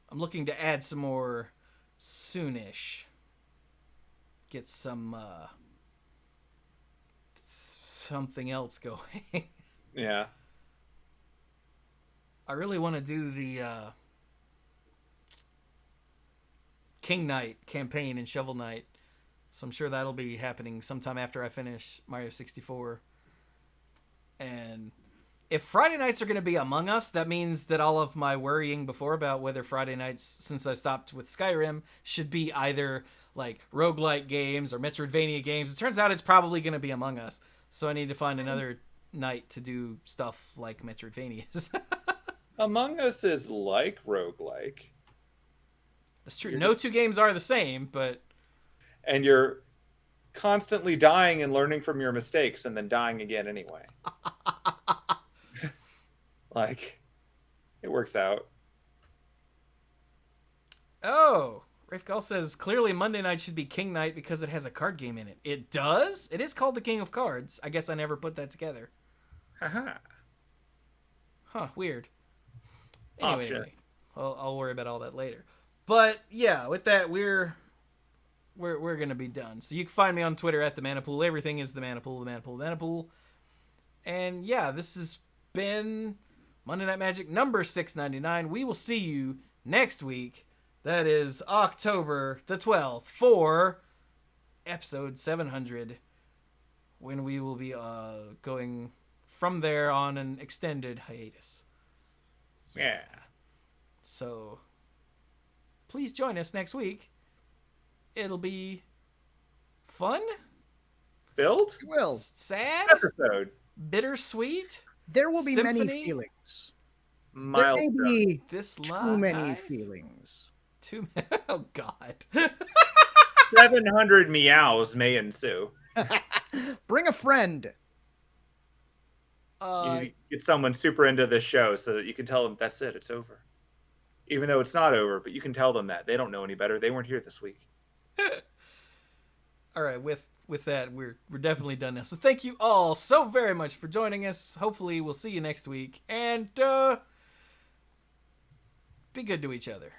I'm looking to add some more soonish. Get some, something else going. Yeah. I really want to do the, King Knight campaign in Shovel Knight. So I'm sure that'll be happening sometime after I finish Mario 64. And if Friday nights are going to be Among Us, that means that all of my worrying before about whether Friday nights, since I stopped with Skyrim, should be either like roguelike games or Metroidvania games. It turns out it's probably going to be Among Us. So I need to find another night to do stuff like Metroidvanias. Among Us is like roguelike. That's true. No 2 games are the same, but... And you're constantly dying and learning from your mistakes and then dying again anyway. Like, it works out. Oh, Rafe Gall says, clearly Monday night should be King Night because it has a card game in it. It does? It is called the King of Cards. I guess I never put that together. Haha. Huh, weird. Oh, sure. Anyway, I'll worry about all that later. But yeah, with that, we're gonna be done. So you can find me on Twitter at the Manapool. Everything is the Manapool, the Manapool, the Manapool. And yeah, this has been Monday Night Magic number 699. We will see you next week. That is October the 12th for episode 700, when we will be going from there on an extended hiatus. Yeah. So please join us next week. It'll be fun, Filled? Will. sad, Episode. bittersweet. There will be many Symphony? feelings. There may Milestone. be This too many live? feelings. Oh God. 700 meows may ensue. Bring a friend. You need to get someone super into this show so that you can tell them that's it, it's over. Even though it's not over, but you can tell them that. They don't know any better. They weren't here this week. All right, with that, we're definitely done now. So thank you all so very much for joining us. Hopefully we'll see you next week. And be good to each other.